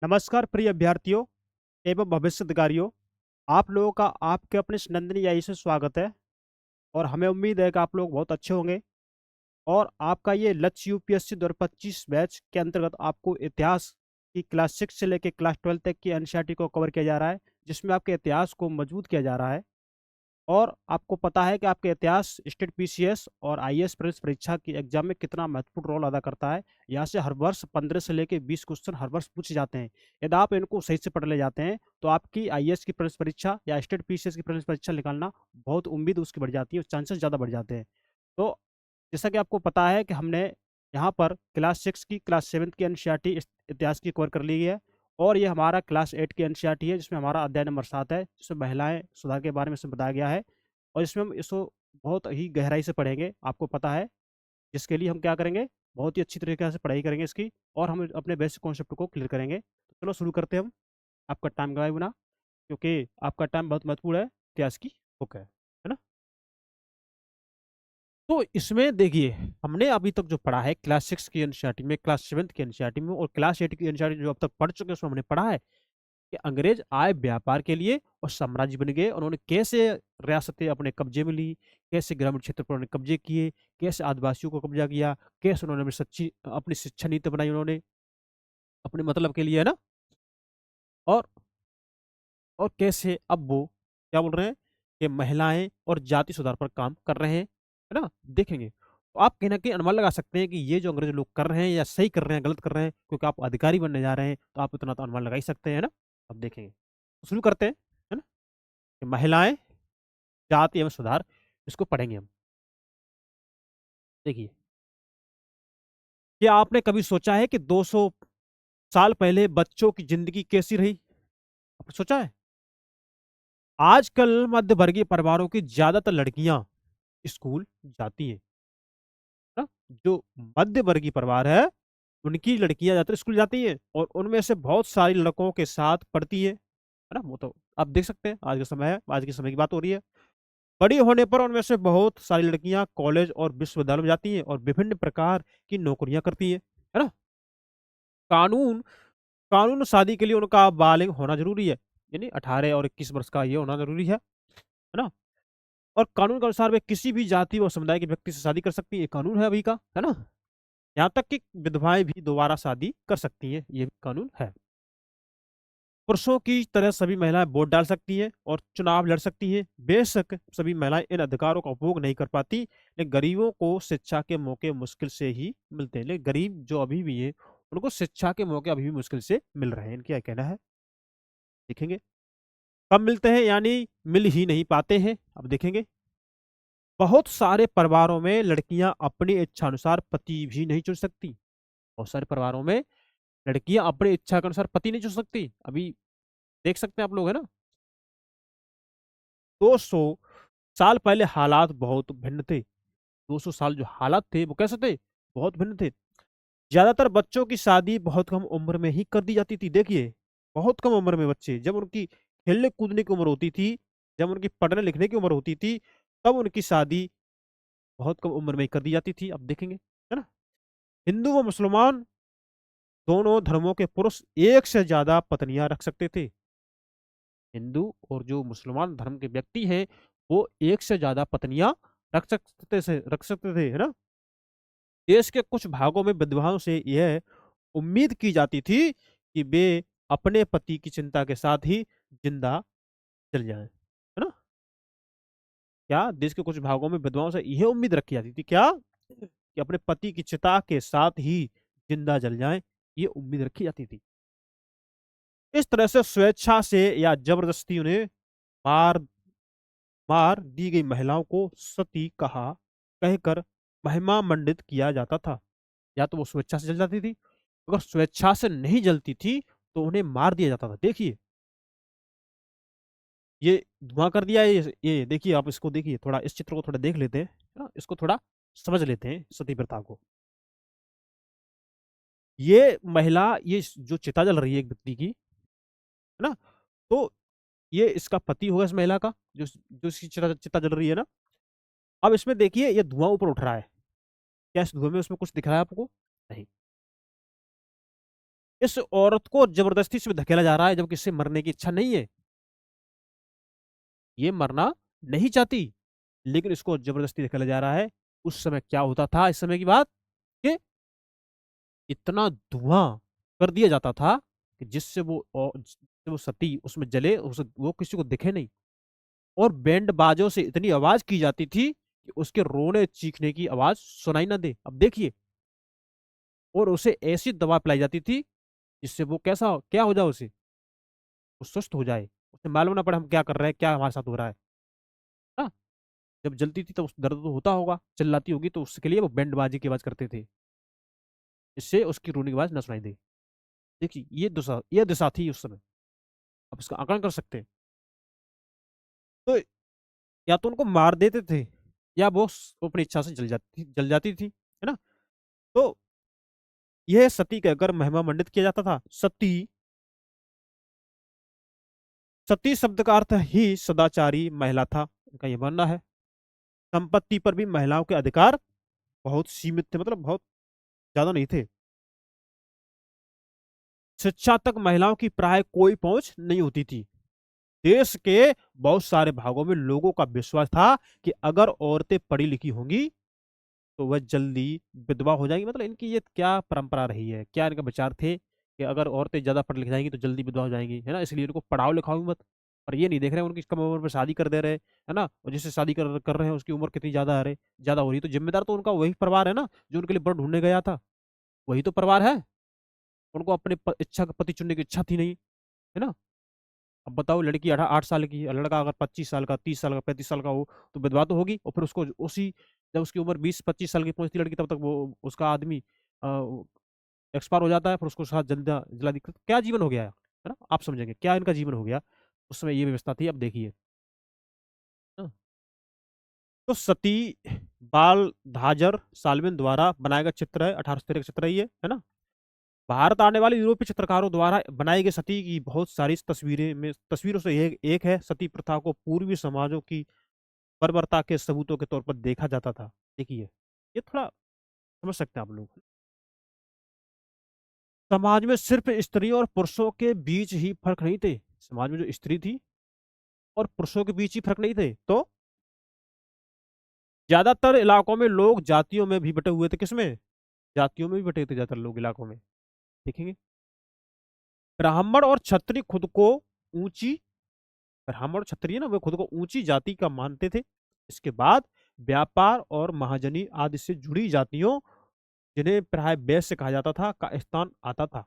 नमस्कार प्रिय अभ्यर्थियों एवं भविष्यधिकारियों। आप लोगों का आपके अपने इस नंदनी आई से स्वागत है और हमें उम्मीद है कि आप लोग बहुत अच्छे होंगे। और आपका ये लक्ष्य यूपीएससी 2025 बैच के अंतर्गत आपको इतिहास की क्लास 6 से लेकर क्लास 12 तक की एनसीईआरटी को कवर किया जा रहा है, जिसमें आपके इतिहास को मजबूत किया जा रहा है। और आपको पता है कि आपके इतिहास स्टेट पीसीएस और आईएएस प्रीलिम्स परीक्षा की एग्जाम में कितना महत्वपूर्ण रोल अदा करता है। यहाँ से हर वर्ष 15 से लेकर 20 क्वेश्चन हर वर्ष पूछे जाते हैं। यदि आप इनको सही से पढ़ ले जाते हैं तो आपकी आईएएस की प्रीलिम्स परीक्षा या स्टेट पीसीएस की प्रीलिम्स परीक्षा निकालना बहुत उम्मीद उसकी बढ़ जाती है, चांसेस ज़्यादा बढ़ जाते हैं। तो जैसा कि आपको पता है कि हमने यहाँ पर क्लास 6 की क्लास 7 की एनसीईआरटी इतिहास की कवर कर ली है। और ये हमारा क्लास 8 की एनसीईआरटी है, जिसमें हमारा अध्याय नंबर 7 है, जिसमें महिलाएं सुधार के बारे में इसमें बताया गया है। और इसमें हम इसको बहुत ही गहराई से पढ़ेंगे, आपको पता है। जिसके लिए हम क्या करेंगे, बहुत ही अच्छी तरीके से पढ़ाई करेंगे इसकी, और हम अपने बेसिक कॉन्सेप्ट को क्लियर करेंगे। तो चलो शुरू करते हैं हम। आपका टाइम गवाए बिना, क्योंकि आपका टाइम बहुत महत्वपूर्ण है, इतिहास की बुक है ना। तो इसमें देखिए, हमने अभी तक जो पढ़ा है क्लास 6 की एनसीईआरटी में, क्लास 7 की एनसीईआरटी में और क्लास 8 की एनसीईआरटी जो अब तक पढ़ चुके हैं, उसमें हमने पढ़ा है कि अंग्रेज आए व्यापार के लिए और साम्राज्य बन गए। उन्होंने कैसे रियासतें अपने कब्जे में ली, कैसे ग्रामीण क्षेत्र पर उन्होंने कब्जे किए, कैसे आदिवासियों को कब्जा किया, कैसे उन्होंने अपनी शिक्षा नीति बनाई उन्होंने अपने मतलब के लिए, है ना। और और कैसे अब वो क्या बोल रहे हैं कि महिलाएं और जाति सुधार पर काम कर रहे हैं, है ना, देखेंगे। तो आप कहीं ना कहीं अनुमान लगा सकते हैं कि ये जो अंग्रेज लोग कर रहे हैं या सही कर रहे हैं गलत कर रहे हैं, क्योंकि आप अधिकारी बनने जा रहे हैं तो आप इतना तो अनुमान लगा ही सकते हैं, है ना। अब देखेंगे, तो शुरू करते हैं, है ना, कि महिलाएं, जाति एवं सुधार, इसको पढ़ेंगे हम। देखिए, क्या आपने कभी सोचा है कि 200 साल पहले बच्चों की जिंदगी कैसी रही? आपने सोचा है? आजकल मध्य वर्गीय परिवारों की ज्यादातर लड़कियां स्कूल जाती हैं ना। जो मध्य वर्गीय परिवार है, उनकी लड़कियां ज्यादातर स्कूल जाती हैं और उनमें से बहुत सारी लड़कों के साथ पढ़ती है ना। वो तो आप देख सकते हैं, आज का समय है, आज के समय की बात हो रही है। बड़ी होने पर उनमें से बहुत सारी लड़कियां कॉलेज और विश्वविद्यालय में जाती हैं और विभिन्न प्रकार की नौकरियां करती हैं, है ना। कानून कानून शादी के लिए उनका बालिग होना जरूरी है, यानी 18 और 21 वर्ष का ये होना जरूरी है ना। और कानून के अनुसार वे किसी भी जाति व समुदाय के व्यक्ति से शादी कर सकती है, ये कानून है अभी का, है ना। यहाँ तक कि विधवाएं भी दोबारा शादी कर सकती हैं, ये भी कानून है। पुरुषों की तरह सभी महिलाएं वोट डाल सकती हैं और चुनाव लड़ सकती हैं। बेशक सभी महिलाएं इन अधिकारों का उपभोग नहीं कर पाती, लेकिन गरीबों को शिक्षा के मौके मुश्किल से ही मिलते हैं। लेकिन गरीब जो अभी भी है, उनको शिक्षा के मौके अभी भी मुश्किल से मिल रहे हैं, इनका क्या कहना है, देखेंगे। कब मिलते हैं, यानी मिल ही नहीं पाते हैं, अब देखेंगे। बहुत सारे परिवारों में लड़कियां अपनी इच्छा अनुसार पति भी नहीं चुन सकती। बहुत सारे परिवारों में लड़कियां अपनी इच्छा के अनुसार पति नहीं चुन सकती, अभी देख सकते हैं आप लोग, है ना। 200 साल पहले हालात बहुत भिन्न थे। 200 साल जो हालात थे वो कैसे थे, बहुत भिन्न थे। ज्यादातर बच्चों की शादी बहुत कम उम्र में ही कर दी जाती थी। देखिए, बहुत कम उम्र में बच्चे, जब उनकी खेलने कूदने की उम्र होती थी, जब उनकी पढ़ने लिखने की उम्र होती थी, तब उनकी शादी बहुत कम उम्र में ही कर दी जाती थी, अब देखेंगे, है ना। हिंदू व मुसलमान दोनों धर्मों के पुरुष एक से ज्यादा पत्नियां रख सकते थे। हिंदू और जो मुसलमान धर्म के व्यक्ति हैं, वो एक से ज्यादा पत्नियां रख सकते थे, है ना। देश के कुछ भागों में विधवाओं से यह उम्मीद की जाती थी कि वे अपने पति की चिंता के साथ ही जिंदा चल जाएं, है ना। क्या देश के कुछ भागों में विधवाओं से यह उम्मीद रखी जाती थी, क्या, कि अपने पति की चिता के साथ ही जिंदा जल जाएं, ये उम्मीद रखी जाती थी। इस तरह से स्वेच्छा से या जबरदस्ती उन्हें मार मार दी गई महिलाओं को सती कहा कहकर महिमा मंडित किया जाता था। या तो वो स्वेच्छा से जल जाती थी, अगर स्वेच्छा से नहीं जलती थी तो उन्हें मार दिया जाता था। देखिए, ये धुआं कर दिया है, ये देखिए, आप इसको देखिए, थोड़ा इस चित्र को थोड़ा देख लेते हैं, है ना, इसको थोड़ा समझ लेते हैं सती प्रथा को। ये महिला, ये जो चिता जल रही है एक व्यक्ति की, है ना, तो ये इसका पति होगा, इस महिला का, जो जो इसकी चिता चिता जल रही है ना। अब इसमें देखिए, ये धुआं ऊपर उठ रहा है, क्या इस धुएं में उसमें कुछ दिख रहा है आपको? नहीं। इस औरत को जबरदस्ती से धकेला जा रहा है, जबकि इससे मरने की इच्छा नहीं है, ये मरना नहीं चाहती, लेकिन इसको जबरदस्ती धकेला जा रहा है। उस समय क्या होता था, इस समय की बात, कि इतना धुआं कर दिया जाता था कि जिससे वो सती उसमें जले, वो किसी को दिखे नहीं। और बैंड बाजों से इतनी आवाज की जाती थी कि उसके रोने चीखने की आवाज सुनाई ना दे। अब देखिए, और उसे ऐसी दवा पिलाई जाती थी जिससे वो कैसा क्या हो जाए, उसे वो सुस्त हो जाए, उसे मालूम ना पड़े हम क्या कर रहे हैं, क्या हमारे साथ हो रहा है ना। जब जलती थी तो उस दर्द तो होता होगा, चिल्लाती होगी, तो उसके लिए वो बैंड बाजी की आवाज करते थे, इससे उसकी रोने की आवाज न सुनाई दे। देखिए, ये दिशा थी उस समय। आप इसका आकलन कर सकते हैं। तो या तो उनको मार देते थे, या वो अपनी इच्छा से जल जाती थी, है ना। तो यह सती कहकर महिमा मंडित किया जाता था। सती सती शब्द का अर्थ ही सदाचारी महिला था, उनका यह मानना है। संपत्ति पर भी महिलाओं के अधिकार बहुत सीमित थे, मतलब बहुत ज्यादा नहीं थे। शिक्षा तक महिलाओं की प्राय कोई पहुंच नहीं होती थी। देश के बहुत सारे भागों में लोगों का विश्वास था कि अगर औरतें पढ़ी लिखी होंगी तो वह जल्दी विधवा हो जाएंगी। मतलब इनकी ये क्या परंपरा रही है, क्या इनका विचार थे कि अगर औरतें ज्यादा पढ़ लिख जाएंगी तो जल्दी विधवा हो जाएंगी, है ना, इसलिए इनको पढ़ाओ लिखाओ भी मत। और ये नहीं देख रहे हैं उनकी कम उम्र में शादी कर दे रहे हैं, है ना, और जिससे शादी कर रहे हैं उसकी उम्र कितनी ज्यादा हो रही है, तो जिम्मेदार तो उनका वही परिवार है ना, जो उनके लिए बर ढूंढने गया था, वही तो परिवार है। उनको अपने इच्छा का पति चुनने की इच्छा थी नहीं, है ना। अब बताओ, लड़की 8 साल की है, लड़का अगर 25 साल का, 30 साल का, 35 साल का हो तो विधवा तो होगी। और फिर उसको उसी जब उसकी उम्र 20-25 साल की पहुंचती लड़की, तब तक वो उसका आदमी एक्सपायर हो जाता है, फिर उसको साथ जल्दा जला दी। क्या जीवन हो गया है ना, आप समझेंगे क्या इनका जीवन हो गया। उस समय ये व्यवस्था थी। अब देखिए, हाँ, तो सती बाल धाजर साल्विन द्वारा बनाया गया चित्र है, 1813 का चित्र है ये, है ना। भारत आने वाले यूरोपीय चित्रकारों द्वारा बनाई गई सती की बहुत सारी तस्वीरों से एक है। सती प्रथा को पूर्वी समाजों की बर्बरता के सबूतों के तौर पर देखा जाता था। देखिए, ये थोड़ा समझ सकते हैं आप लोग। समाज में सिर्फ स्त्रियों और पुरुषों के बीच ही फर्क नहीं थे। समाज में जो स्त्री थी और पुरुषों के बीच ही फर्क नहीं थे, तो ज्यादातर इलाकों में लोग जातियों में भी बटे हुए थे। किसमें? जातियों में भी बटे थे ज्यादातर लोग इलाकों में, देखेंगे। ब्राह्मण और क्षत्रिय खुद को ऊंची ब्राह्मण और क्षत्रिय ना, वे खुद को ऊंची जाति का मानते थे। इसके बाद व्यापार और महाजनी आदि से जुड़ी जातियों, जिन्हें प्राय वैश्य कहा जाता था, का स्थान आता था।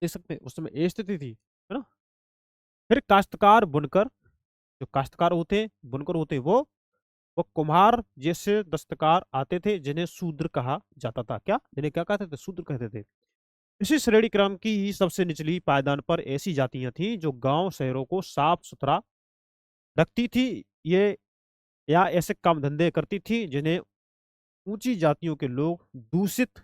देख सकते हैं उस समय ये स्थिति थी, है ना। फिर काश्तकार बुनकर, जो काश्तकार होते बुनकर होते, वो कुम्हार जैसे दस्तकार आते थे, जिन्हें शूद्र कहा जाता था। क्या, जिन्हें क्या कहते थे? शूद्र कहते थे। इसी श्रेणी क्रम की सबसे निचली पायदान पर ऐसी जातियां थीं जो गांव शहरों को साफ सुथरा रखती थी, ये या ऐसे काम धंधे करती थी जिन्हें ऊंची जातियों के लोग दूषित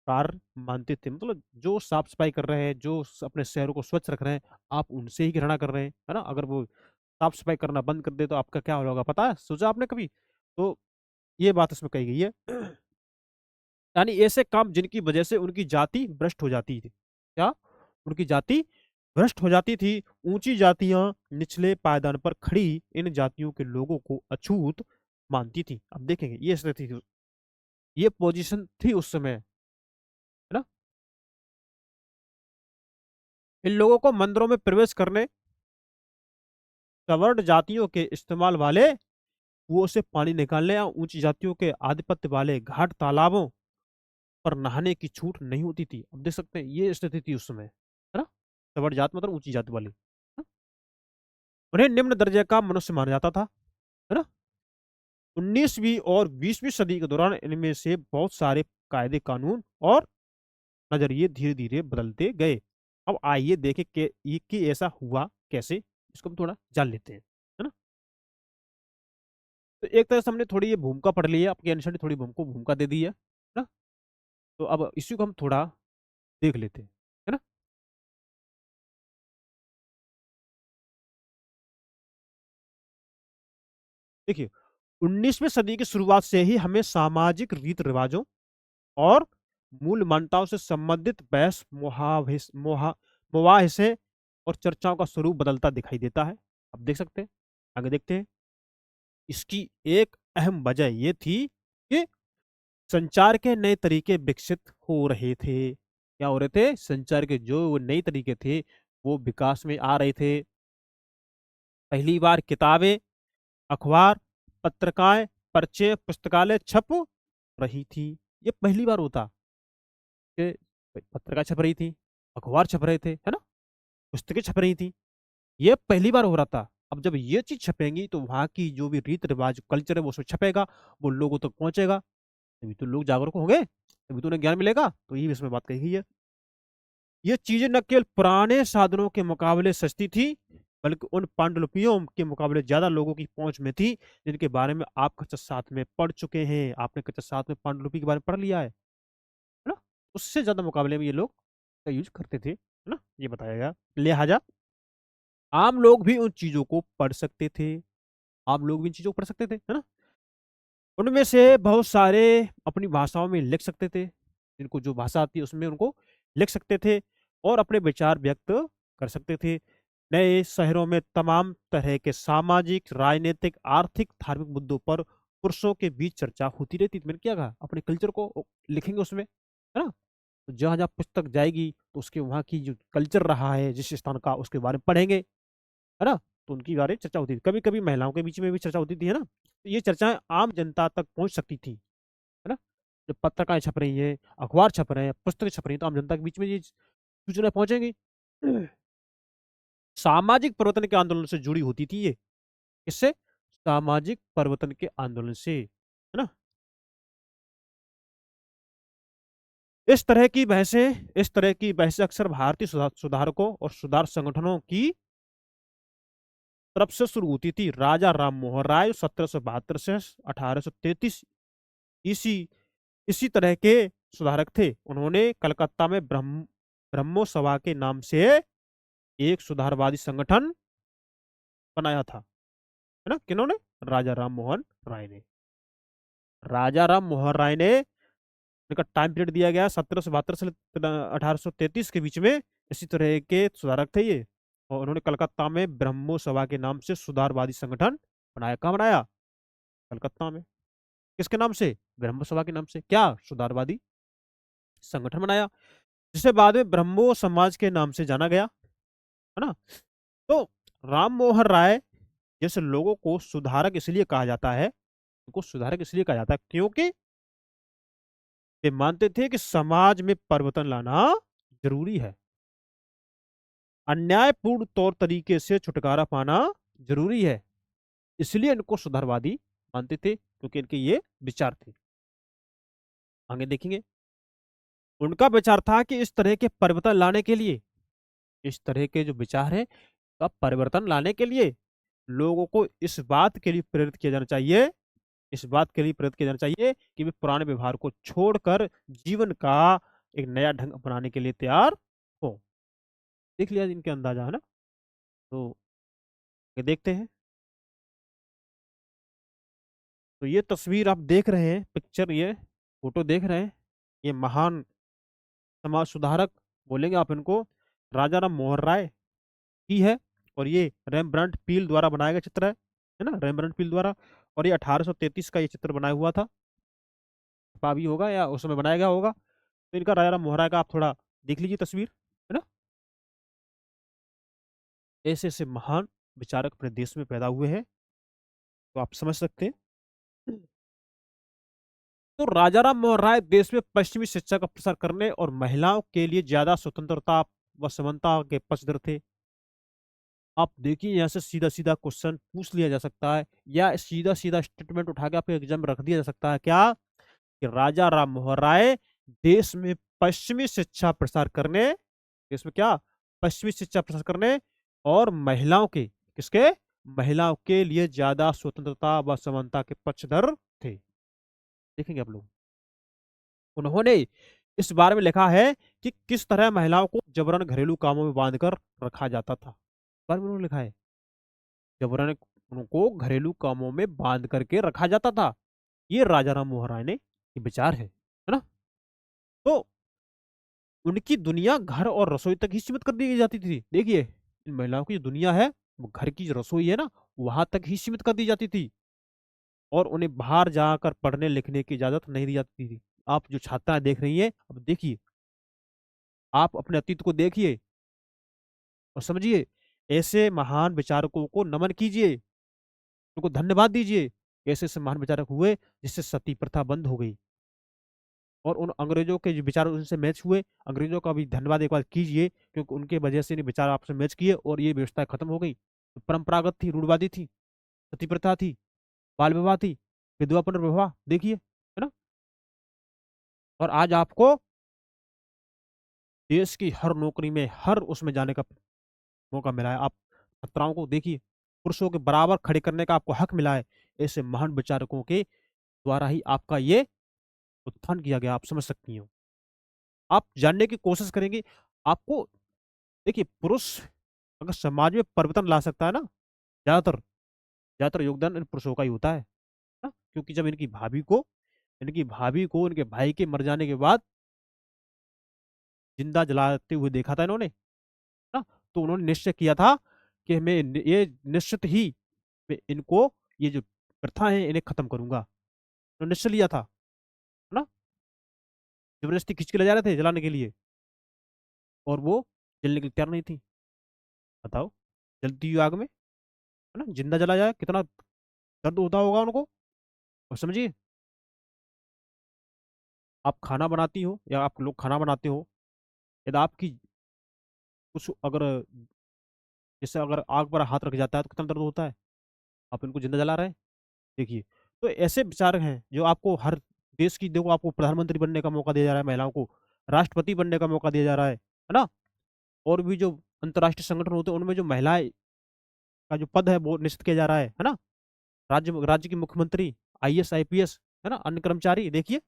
कार्य मानते थे। मतलब जो साफ सफाई कर रहे हैं, जो अपने शहरों को स्वच्छ रख रहे हैं, आप उनसे ही घृणा कर रहे हैं, है ना। अगर वो साफ सफाई करना बंद कर दे तो आपका क्या होगा, पता है? सोचा आपने कभी? तो ये बात इसमें कही गई है। यानी ऐसे काम जिनकी वजह से उनकी जाति भ्रष्ट हो जाती थी। क्या? उनकी जाति भ्रष्ट हो जाती थी। ऊंची जातियां निचले पायदान पर खड़ी इन जातियों के लोगों को अछूत मानती थी। अब देखेंगे, ये स्थिति थी, ये पोजीशन थी उस समय, है ना। इन लोगों को मंदिरों में प्रवेश करने, सवर्ण जातियों के इस्तेमाल वाले कुओं से पानी निकालने या ऊंची जातियों के आधिपत्य वाले घाट तालाबों पर नहाने की छूट नहीं होती थी। अब देख सकते हैं ये स्थिति थी उस समय, है ना। सवर्ण जात मतलब ऊंची जाति वाली, है? उन्हें निम्न दर्जे का मनुष्य माना जाता था, है ना। 19वीं और 20वीं सदी के दौरान इनमें से बहुत सारे कायदे कानून और नजरिए धीरे धीरे बदलते गए। अब आइए देखें कि ऐसा हुआ कैसे, इसको हम थोड़ा जान लेते हैं, है ना। तो एक तरह से हमने थोड़ी ये भूमिका पढ़ ली है, आपके अनुसार थोड़ी भूमिका दे दी है ना। तो अब इसी को हम थोड़ा देख लेते हैं, है ना। देखिए, 19वीं सदी की शुरुआत से ही हमें सामाजिक रीत रिवाजों और मूल मान्यताओं से संबंधित बहस मुबाहिसे और चर्चाओं का स्वरूप बदलता दिखाई देता है। अब देख सकते हैं, आगे देखते हैं। इसकी एक अहम वजह ये थी कि संचार के नए तरीके विकसित हो रहे थे। क्या हो रहे थे? संचार के जो नए तरीके थे वो विकास में आ रहे थे। पहली बार किताबें, अखबार, पत्रिकाएं, पर्चे, पुस्तकालय छप रही थी। ये पहली बार होता कि पत्रिका छप रही थी, अखबार छप रहे थे, है ना, पुस्तकें छप रही थी। ये पहली बार हो रहा था। अब जब ये चीज छपेंगी तो वहां की जो भी रीत रिवाज कल्चर है वो उसमें छपेगा, वो लोगों तक पहुंचेगा, तभी तो लोग जागरूक होंगे, तभी तो उन्हें ज्ञान मिलेगा। तो ये इसमें बात कही गई है। ये चीजें न केवल पुराने साधनों के मुकाबले सस्ती थी, बल्कि उन पांडुलिपियों के मुकाबले ज्यादा लोगों की पहुंच में थी, जिनके बारे में आप कक्षा 7 में पढ़ चुके हैं। आपने कक्षा 7 में पांडुलिपि के बारे में पढ़ लिया है ना। उससे ज्यादा मुकाबले में ये लोग का यूज करते थे, है ना, ये बताया गया। लिहाजा आम लोग भी उन चीजों को पढ़ सकते थे। आम लोग भी इन चीजों को पढ़ सकते थे, है ना। उनमें से बहुत सारे अपनी भाषाओं में लिख सकते थे, जिनको जो भाषा आती है उसमें उनको लिख सकते थे और अपने विचार व्यक्त कर सकते थे। नए शहरों में तमाम तरह के सामाजिक, राजनीतिक, आर्थिक, धार्मिक मुद्दों पर पुरुषों के बीच चर्चा होती रहती थी। मैंने क्या कहा, अपने कल्चर को लिखेंगे उसमें, है ना। तो जहाँ जहाँ पुस्तक जाएगी तो उसके वहाँ की जो कल्चर रहा है जिस स्थान का, उसके बारे में पढ़ेंगे, है ना। तो उनकी बारे में चर्चा होती थी। कभी कभी महिलाओं के बीच में भी चर्चा होती थी, है ना। तो ये चर्चाएं आम जनता तक पहुंच सकती थी, है ना। जब पत्रिकाएं छप रही हैं, अखबार छप रहे हैं, पुस्तकें छप रही हैं, तो आम जनता के बीच में ये सूचना पहुंचेंगी। सामाजिक परिवर्तन के आंदोलन से जुड़ी होती थी ये। किससे? सामाजिक परिवर्तन के आंदोलन से, है ना। इस तरह की बहसें अक्सर भारतीय सुधारकों और सुधार संगठनों की तरफ से शुरू होती थी। राजा राम मोहन राय 1772 से 1833 इसी इसी तरह के सुधारक थे। उन्होंने कलकत्ता में ब्रह्मो सभा के नाम से एक सुधारवादी संगठन बनाया था, है ना। किन्होंने? राजा राम मोहन राय ने। राजा राम मोहन राय ने, इनका टाइम पीरियड दिया गया 1772 से 1833 के बीच में। इसी तरह के सुधारक थे ये, और उन्होंने कलकत्ता में ब्रह्मो सभा के नाम से सुधारवादी संगठन बनाया। कहाँ बनाया? कलकत्ता में। किसके नाम से? ब्रह्मो सभा के नाम से। क्या? सुधारवादी संगठन बनाया, जिसे बाद में ब्रह्मो समाज के नाम से जाना गया, है ना। तो राम मोहन राय जैसे लोगों को सुधारक इसलिए कहा जाता है, उनको सुधारक इसलिए कहा जाता है क्योंकि वे मानते थे कि समाज में परिवर्तन लाना जरूरी है, अन्यायपूर्ण तौर तरीके से छुटकारा पाना जरूरी है। इसलिए इनको सुधारवादी मानते थे, क्योंकि इनके ये विचार थे। आगे देखेंगे। उनका विचार था कि इस तरह के परिवर्तन लाने के लिए, इस तरह के जो विचार है का परिवर्तन लाने के लिए लोगों को इस बात के लिए प्रेरित किया जाना चाहिए, इस बात के लिए प्रेरित किया जाना चाहिए कि वे पुराने व्यवहार को छोड़कर जीवन का एक नया ढंग अपनाने के लिए तैयार हो। देख लिया इनके अंदाजा, है ना। तो ये देखते हैं। तो ये तस्वीर आप देख रहे हैं, पिक्चर, ये फोटो देख रहे हैं, ये महान समाज सुधारक बोलेंगे आप इनको, राजा राम मोहन राय की है। और ये रेमब्रांट पील द्वारा बनाया गया चित्र है ना, रेमब्रांट पील द्वारा। और ये 1833 का ये चित्र बनाया हुआ था, छपा भी होगा या उस समय बनाया गया होगा। तो इनका, राजा राम मोहन राय का आप थोड़ा देख लीजिए तस्वीर, है ना। ऐसे ऐसे महान विचारक अपने देश में पैदा हुए हैं, तो आप समझ सकते हैं। तो राजा राम मोहन राय देश में पश्चिमी शिक्षा का प्रसार करने और महिलाओं के लिए ज्यादा स्वतंत्रता व समानता के पक्षधर थे। आप देखिए, यहाँ से सीधा सीधा क्वेश्चन पूछ लिया जा सकता है, या सीधा सीधा स्टेटमेंट उठा के आपके एग्जाम में रख दिया जा सकता है, क्या कि राजा राम मोहन राय देश में पश्चिमी शिक्षा प्रसार करने, देश में क्या, पश्चिमी शिक्षा प्रसार करने और महिलाओं के, किसके, महिलाओं के लिए ज्यादा स्वतंत्रता व समानता के पक्षधर थे। देखेंगे आप लोग। उन्होंने इस बारे में लिखा है कि किस तरह महिलाओं को जबरन घरेलू कामों में बांधकर रखा जाता था। इस बारे में उन्होंने लिखा है, जबरन उनको घरेलू कामों में बांध करके रखा जाता था। ये राजा राम मोहन राय ने ये विचार है ना। तो उनकी दुनिया घर और रसोई तक ही सीमित कर दी जाती थी। देखिए, इन महिलाओं की जो दुनिया है, वो घर की जो रसोई है ना, वहां तक ही सीमित कर दी जाती थी, और उन्हें बाहर जाकर पढ़ने लिखने की इजाजत नहीं दी जाती थी। आप जो छात्राएं देख रही हैं, अब देखिए, आप अपने अतीत को देखिए और समझिए, ऐसे महान विचारकों को नमन कीजिए, उनको धन्यवाद दीजिए। ऐसे ऐसे महान विचारक हुए जिससे सती प्रथा बंद हो गई, और उन अंग्रेजों के जो विचार उनसे मैच हुए, अंग्रेजों का भी धन्यवाद एक बार कीजिए, क्योंकि उनके वजह से विचार आपसे मैच किए और ये व्यवस्था खत्म हो गई। तो परंपरागत थी, रूढ़वादी थी, सती प्रथा थी, बाल विवाह थी, विधवा पुनर्विवाह, देखिए, है ना। और आज आपको देश की हर नौकरी में, हर उसमें जाने का मौका मिला है। आप छात्राओं को देखिए, पुरुषों के बराबर खड़े करने का आपको हक मिला है। ऐसे महान विचारकों के द्वारा ही आपका ये उत्थान किया गया, आप समझ सकती हो। आप जानने की कोशिश करेंगे, आपको, देखिए, पुरुष अगर समाज में परिवर्तन ला सकता है ना, ज्यादातर ज्यादातर योगदान इन पुरुषों का ही होता है ना। क्योंकि जब इनकी भाभी को इनके भाई के मर जाने के बाद जिंदा जलाते हुए देखा था इन्होंने, ना, तो उन्होंने निश्चय किया था कि मैं ये निश्चित ही मैं इनको, ये जो प्रथा है, इन्हें खत्म करूंगा। तो निश्चय लिया था, है ना। जबरदस्ती खींच के ले जा रहे थे जलाने के लिए, और वो जलने के लिए तैयार नहीं थी। बताओ, जलती हुई आग में, है ना, जिंदा जला जाए, कितना दर्द होता होगा उनको। और समझिए, आप खाना बनाती हो या आप लोग खाना बनाते हो, यदि आपकी कुछ अगर, जैसे अगर आग पर हाथ रख जाता है तो कितना दर्द होता है। आप इनको जिंदा जला रहे हैं, देखिए। तो ऐसे विचार हैं जो आपको हर देश की, देखो, आपको प्रधानमंत्री बनने का मौका दिया जा रहा है, महिलाओं को राष्ट्रपति बनने का मौका दिया जा रहा है ना। और भी जो अंतर्राष्ट्रीय संगठन होते हैं, उनमें जो महिलाएं का जो पद है वो निश्चित किया जा रहा है ना। राज्य राज्य की मुख्यमंत्री, आईएएस आईपीएस, है ना, अन्य कर्मचारी, देखिए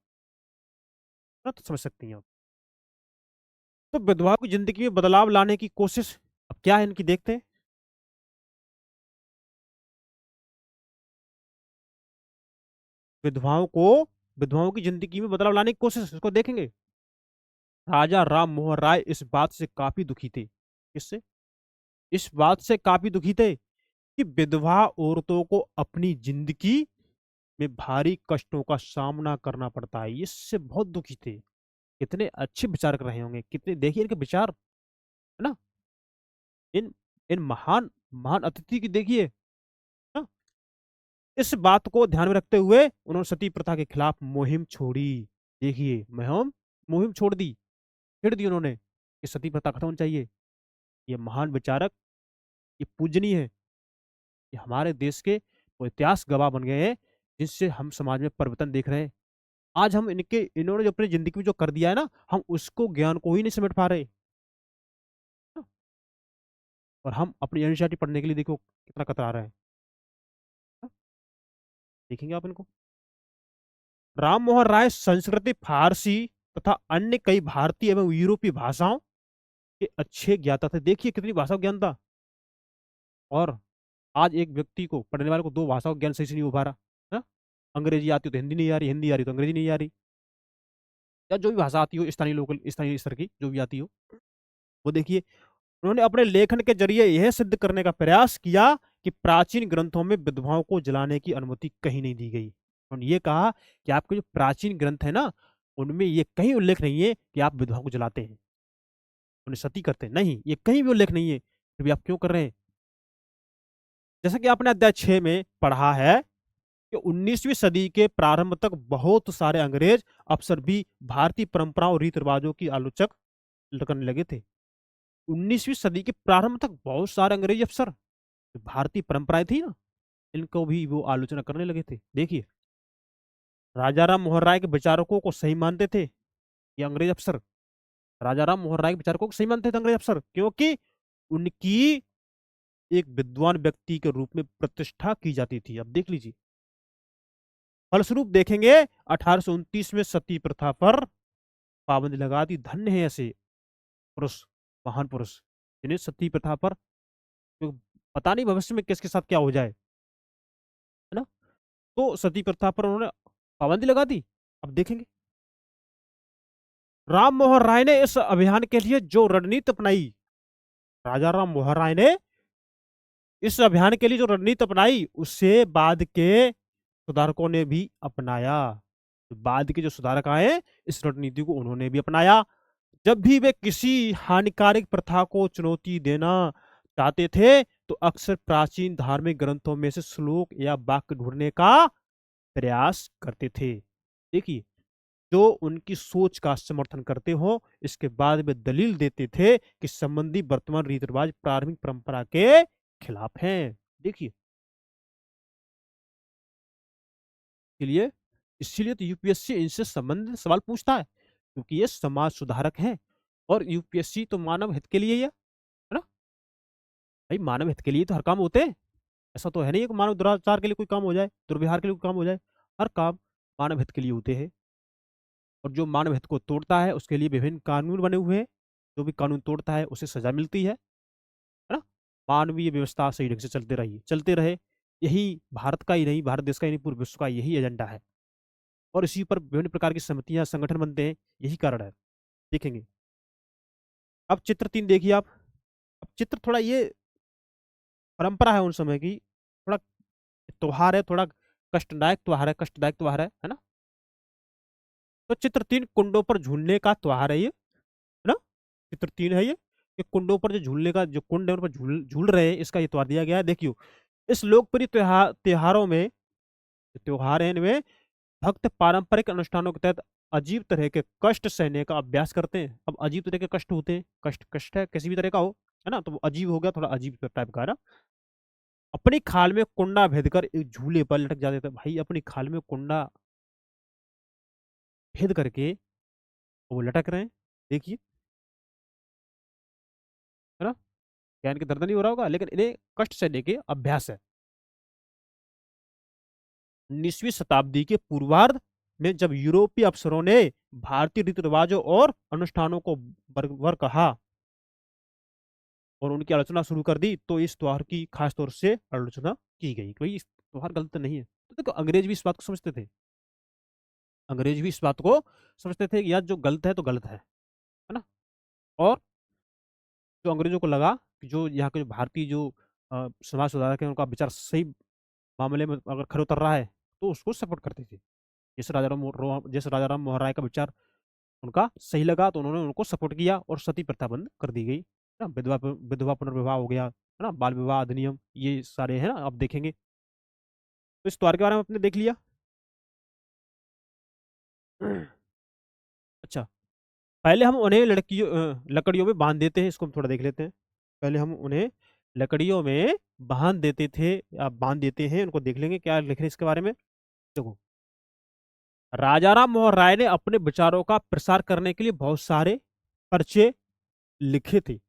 ना, तो समझ सकती हैं आप। तो विधवाओं की जिंदगी में बदलाव लाने की कोशिश अब क्या है इनकी, देखते हैं। विधवाओं को विधवाओं की जिंदगी में बदलाव लाने की कोशिश, इसको देखेंगे। राजा राम मोहन राय इस बात से काफी दुखी थे। किससे? इस बात से काफी दुखी थे कि विधवा औरतों को अपनी जिंदगी में भारी कष्टों का सामना करना पड़ता है, इससे बहुत दुखी थे। कितने अच्छे विचारक रहे होंगे, कितने, देखिए इनके विचार, है ना। इन इन महान महान अतिथि की देखिए ना। इस बात को ध्यान में रखते हुए उन्होंने सती प्रथा के खिलाफ मुहिम छोड़ी। देखिए, मुहिम मुहिम छोड़ दी, छेड़ दी उन्होंने कि सती प्रथा खत्म होनी चाहिए। ये महान विचारक, ये पूजनीय है, ये हमारे देश के वो इतिहास गवाह बन गए हैं, जिससे हम समाज में परिवर्तन देख रहे हैं। आज हम इन्होंने जो अपनी जिंदगी में जो कर दिया है ना, हम उसको, ज्ञान को ही नहीं समेट पा रहे। और हम अपनी एनसीईआरटी पढ़ने के लिए देखो कितना कतरा रहे हैं। देखेंगे आप इनको। राम मोहन राय संस्कृति, फारसी तथा अन्य कई भारतीय एवं यूरोपीय भाषाओं के अच्छे ज्ञाता थे। देखिए कितनी भाषा ज्ञान था। और आज एक व्यक्ति को, पढ़ने वाले को, दो भाषाओं का ज्ञान सही से नहीं हो पा रहा है। अंग्रेजी आती हो तो हिंदी नहीं आ रही, हिंदी आ रही तो अंग्रेजी नहीं आ रही, या जो भी भाषा आती हो, स्थानीय लोकल, स्थानीय स्तर की जो भी आती हो, वो देखिए। उन्होंने अपने लेखन के जरिए यह सिद्ध करने का प्रयास किया कि प्राचीन ग्रंथों में विधवाओं को जलाने की अनुमति कहीं नहीं दी गई। उन्होंने ये कहा कि आपके जो प्राचीन ग्रंथ है ना, उनमें ये कहीं उल्लेख नहीं है कि आप विधवाओं को जलाते हैं, उन्हें सती करते हैं, नहीं, ये कहीं भी उल्लेख नहीं है, फिर भी आप क्यों कर रहे हैं। जैसा कि आपने अध्याय 6 में पढ़ा है कि 19वीं सदी के प्रारंभ तक बहुत सारे अंग्रेज अफसर भी भारतीय परंपराओं और रीति रिवाजों की आलोचक करने लगे थे। 19वीं सदी के प्रारंभ तक बहुत सारे अंग्रेजी अफसर, जो भारतीय परंपराएं थी ना, इनको भी वो आलोचना करने लगे थे। देखिए, राजा राम मोहन राय के विचारकों को सही मानते थे ये अंग्रेज अफसर। राजा राम मोहन राय के विचारकों को सही मानते थे अंग्रेज अफसर, क्योंकि उनकी एक विद्वान व्यक्ति के रूप में प्रतिष्ठा की जाती थी। अब देख लीजिए, फलस्वरूप देखेंगे 1829 में सती प्रथा पर पाबंदी लगा दी। धन्य है ऐसे पुरुष, महान पुरुष, जिन्हें सती प्रथा पर, तो पता नहीं भविष्य में किसके साथ क्या हो जाए, है ना। तो सती प्रथा पर उन्होंने पाबंदी लगा दी। अब देखेंगे, राम मोहन राय ने इस अभियान के लिए जो रणनीति अपनाई, राजा राम मोहन राय ने इस अभियान के लिए जो रणनीति अपनाई, उससे बाद के सुधारकों ने भी अपनाया। बाद के जो सुधारक आए, इस रणनीति को उन्होंने भी अपनाया। जब भी वे किसी हानिकारक प्रथा को चुनौती देना चाहते थे, तो अक्सर प्राचीन धार्मिक ग्रंथों में से श्लोक या वाक्य ढूंढने का प्रयास करते थे। देखिए, जो उनकी सोच का समर्थन करते हो, इसके बाद वे दलील देते थे कि संबंधी वर्तमान रीति रिवाज प्रारंभिक परंपरा के खिलाफ हैं। देखिए, इसलिए इसीलिए तो यूपीएससी इनसे संबंधित सवाल पूछता है, क्योंकि ये समाज सुधारक हैं। और यूपीएससी तो मानव हित के लिए ही है ना? भाई, मानव हित के लिए तो हर काम होते हैं। ऐसा तो है नहीं कि मानव दुराचार के लिए कोई काम हो जाए, दुर्व्यवहार के लिए कोई काम हो जाए। हर काम मानव हित के लिए होते हैं। और जो मानव हित को तोड़ता है, उसके लिए विभिन्न कानून बने हुए हैं। जो भी कानून तोड़ता है, उसे सजा मिलती है ना? मानवीय व्यवस्था सही ढंग से चलते रहे। यही भारत का ही नहीं, भारत देश का ही नहीं, पूरे विश्व का यही एजेंडा है। और इसी पर विभिन्न प्रकार की समितियां, संगठन बनते हैं। यही कारण है। देखेंगे, अब चित्र 3 देखिए आप। अब चित्र थोड़ा ये परंपरा है उन समय की, थोड़ा त्योहार है, थोड़ा कष्टदायक त्योहार है ना? तो चित्र 3 कुंडों पर झूलने का त्योहार है ये, है ना? चित्र 3 है ये, कि कुंडों पर जो झूलने का, जो कुंड है उन पर झूल झूल रहे हैं, इसका ये त्योहार दिया गया है। देखियो, इस लोकप्रिय त्योहारों में, त्योहार है, इनमें भक्त पारंपरिक अनुष्ठानों के तहत अजीब तरह के कष्ट सहने का अभ्यास करते हैं। अब अजीब तरह के कष्ट होते हैं, कष्ट कष्ट है, किसी भी तरह का हो, है ना? तो वो अजीब हो गया, थोड़ा अजीब टाइप का, है ना? अपनी खाल में कुंडा भेद कर एक झूले पर लटक जाते थे। भाई, अपनी खाल में कुंडा भेद करके वो लटक रहे हैं। देखिए, है ना? क्या इनके दर्द नहीं हो रहा होगा, लेकिन इन्हें कष्ट सहने के अभ्यास है। 19वीं शताब्दी के पूर्वार्ध में जब यूरोपीय अफसरों ने भारतीय रीति रिवाजों और अनुष्ठानों को बरबर कहा और उनकी आलोचना शुरू कर दी, तो इस त्योहार की खास तौर से आलोचना की गई। कोई इस त्योहार गलत नहीं है। तो देखो, अंग्रेज भी इस बात को समझते थे। अंग्रेज भी इस बात को समझते थे कि यार, जो गलत है तो गलत है ना? और जो अंग्रेजों को लगा कि जो यहाँ के जो भारतीय जो समाज सुधारक है, उनका विचार सही मामले में अगर खरे उतर रहा है, तो उसको सपोर्ट करते थे। जैसे राजा राम मोहन राय का विचार उनका सही लगा, तो उन्होंने उनको सपोर्ट किया और सती प्रथा बंद कर दी गई, है ना? विधवा विधवा पुनर्विवाह हो गया, है ना? बाल विवाह अधिनियम, ये सारे है ना, आप देखेंगे। तो इस त्योहार के बारे में आपने देख लिया। अच्छा, पहले हम उन्हें लकड़ियों में बांध देते हैं। इसको हम थोड़ा देख लेते हैं। पहले हम उन्हें लकड़ियों में बांध देते थे, या बांध देते हैं, उनको देख लेंगे क्या लिख रहे हैं इसके बारे में। देखो, राजाराम मोहन राय ने अपने विचारों का प्रसार करने के लिए बहुत सारे पर्चे लिखे थे।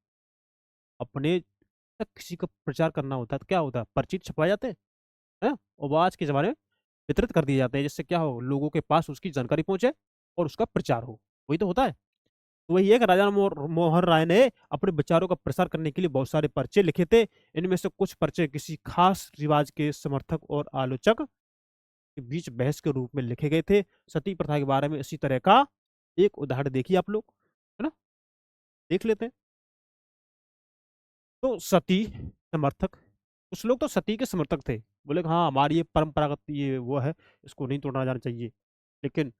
अपने तक किसी का प्रचार करना होता है तो क्या होता है, पर्चे छपवाए जाते हैं, है ना? और वो आज के जमाने में वितरित कर दिए जाते हैं, जिससे क्या हो, लोगों के पास उसकी जानकारी पहुंचे और उसका प्रचार हो। वही तो होता है। तो वही है कि राजा मोहन राय ने अपने विचारों का प्रसार करने के लिए बहुत सारे पर्चे लिखे थे। इनमें से कुछ पर्चे किसी खास रिवाज के समर्थक और आलोचक के बीच बहस के रूप में लिखे गए थे। सती प्रथा के बारे में इसी तरह का एक उदाहरण देखिए आप लोग, है ना? देख लेते हैं। तो सती समर्थक, कुछ लोग तो सती के समर्थक थे। बोले कि हाँ, हमारी ये परंपरागत ये वो है, इसको नहीं तोड़ना जाना चाहिए। लेकिन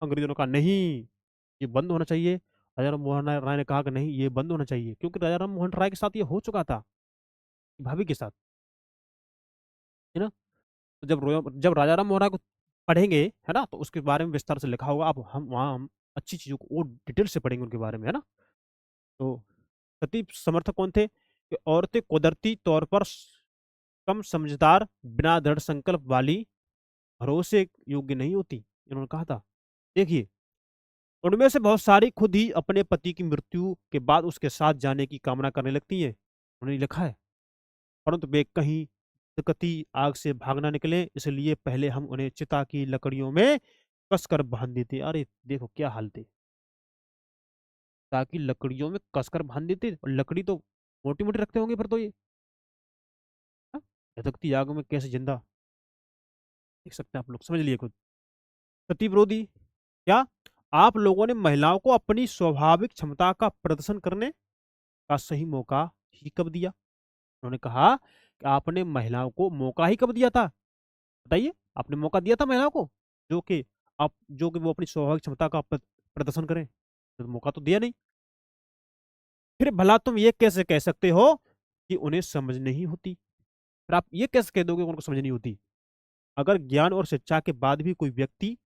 अंग्रेजों ने कहा नहीं, ये बंद होना चाहिए। राजा राम मोहन राय ने कहा कि नहीं, ये बंद होना चाहिए, क्योंकि राजा राम मोहन राय के साथ ये हो चुका था, भाभी के साथ, है ना? तो जब राजा राम मोहन राय को पढ़ेंगे, है ना, तो उसके बारे में विस्तार से लिखा होगा। अब हम वहाँ हम अच्छी चीजों को और डिटेल से पढ़ेंगे उनके बारे में, है ना? तो सती समर्थक कौन थे? कि औरतें कुदरती तौर पर कम समझदार, बिना दृढ़ संकल्प वाली, भरोसे योग्य नहीं होती, इन्होंने कहा था। देखिए, उनमें से बहुत सारी खुद ही अपने पति की मृत्यु के बाद उसके साथ जाने की कामना करने लगती हैं, उन्होंने लिखा है। परंतु वे कहीं दिक्कती आग से भाग ना निकले, इसलिए पहले हम उन्हें चिता की लकड़ियों में कसकर बांध देते। अरे देखो क्या हाल थे, ताकि लकड़ियों में कसकर बांध देते। और लकड़ी तो मोटी मोटी रखते होंगे फिर तो ये, हाँ? दिक्कती आग में कैसे जिंदा, देख सकते हैं आप लोग, समझ लिए खुद। सती विरोधी क्या, आप लोगों ने महिलाओं को अपनी स्वाभाविक क्षमता का प्रदर्शन करने का सही मौका ही कब दिया? उन्होंने कहा कि आपने महिलाओं को मौका ही कब दिया था? बताइए, आपने मौका दिया था महिलाओं को जो कि वो अपनी स्वाभाविक क्षमता का प्रदर्शन करें? तो मौका तो दिया नहीं। फिर भला तुम ये कैसे कह सकते हो कि उन्हें समझ नहीं होती? फिर आप ये कैसे कह दोगे उनको समझ नहीं होती? अगर ज्ञान और शिक्षा के बाद भी कोई व्यक्ति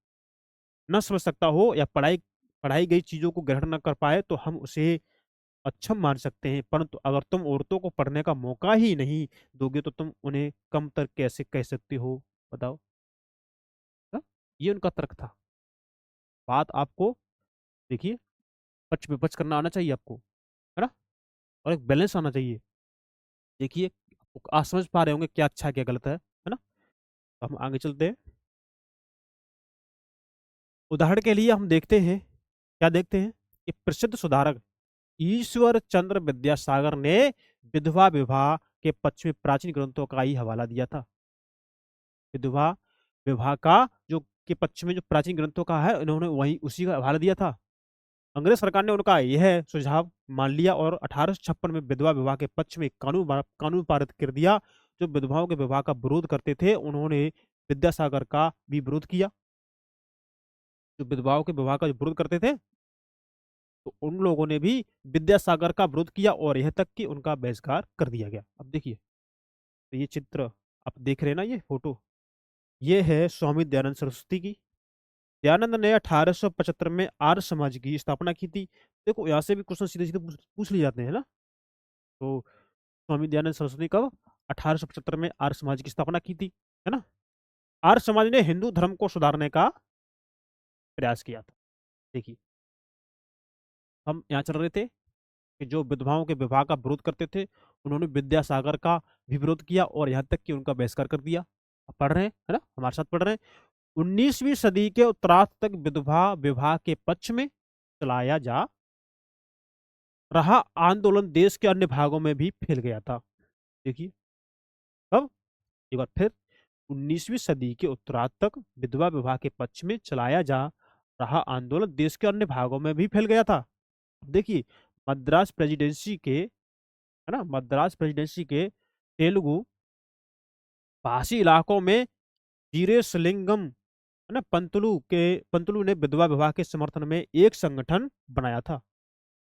न समझ सकता हो या पढ़ाई गई चीजों को ग्रहण न कर पाए तो हम उसे अक्षम मान सकते हैं, परंतु अगर तुम औरतों को पढ़ने का मौका ही नहीं दोगे तो तुम उन्हें कमतर कैसे कह सकते हो? बताओ। हा? ये उनका तर्क था। बात आपको देखिए, पक्ष विपक्ष करना आना चाहिए आपको, है ना, और एक बैलेंस आना चाहिए। देखिए, आप समझ पा रहे होंगे क्या अच्छा है क्या गलत है ना। तो हम आगे चलते हैं। उदाहरण के लिए हम देखते हैं, क्या देखते हैं कि प्रसिद्ध सुधारक ईश्वर चंद्र विद्यासागर ने विधवा विवाह के पक्ष में प्राचीन ग्रंथों का ही हवाला दिया था। विधवा विवाह का जो के पक्ष में जो प्राचीन ग्रंथों का है, इन्होंने वही उसी का हवाला दिया था। अंग्रेज सरकार ने उनका यह सुझाव मान लिया और 1856 में विधवा विवाह के पक्ष में एक कानून पारित कर दिया। जो विधवाओं के विवाह का विरोध करते थे, उन्होंने विद्यासागर का भी विरोध किया। जो विधवाओं के विवाह का जो विरोध करते थे, तो उन लोगों ने भी विद्यासागर का विरोध किया और यह तक कि उनका बहिष्कार कर दिया गया। अब देखिए, तो ये चित्र आप देख रहे हैं ना, ये फोटो, ये है स्वामी दयानंद सरस्वती की। दयानंद ने 1875 में आर्य समाज की स्थापना की थी। देखो, यहाँ से भी क्वेश्चन सीधे सीधे पूछ लिए जाते हैं ना। तो स्वामी दयानंद सरस्वती कब 1875 में आर्य समाज की स्थापना की थी, है ना। आर्य समाज ने हिंदू धर्म को सुधारने का प्रयास किया था। देखिए, हम यहाँ चल रहे थे कि जो विधवाओं के विवाह का विरोध करते थे, उन्होंने विद्यासागर का भी विरोध किया और यहाँ तक कि उनका बहिष्कार कर दिया। आप पढ़ रहे हैं, है ना, हमारे साथ पढ़ रहे हैं। 19वीं सदी के उत्तरार्ध तक विधवा विवाह के पक्ष में चलाया जा रहा आंदोलन देश के अन्य भागों में भी फैल गया था। देखिए, अब एक बार फिर, 19वीं सदी के उत्तरार्ध तक विधवा विवाह के पक्ष में चलाया जा रहा आंदोलन देश के अन्य भागों में भी फैल गया था। देखिए, मद्रास प्रेसिडेंसी के, है ना, मद्रास प्रेसिडेंसी के तेलुगु भाषी इलाकों में वीरेशलिंगम, है ना, पंतुलु ने विधवा विवाह के समर्थन में एक संगठन बनाया था।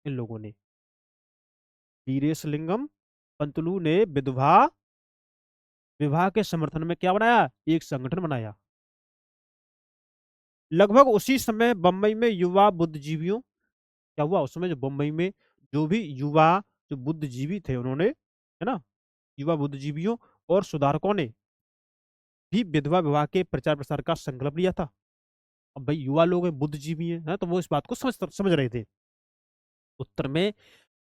इन लोगों ने, वीरेशलिंगम पंतुलु ने विधवा विवाह के समर्थन में क्या बनाया? एक संगठन बनाया। लगभग उसी समय बम्बई में युवा बुद्धिजीवियों, क्या हुआ उस समय, जो बम्बई में जो भी युवा जो बुद्धिजीवी थे, उन्होंने, है ना, युवा बुद्धिजीवियों और सुधारकों ने भी विधवा विवाह के प्रचार प्रसार का संकल्प लिया था। अब भाई युवा लोग हैं, बुद्धिजीवी हैं, है, तो वो इस बात को समझ रहे थे। उत्तर में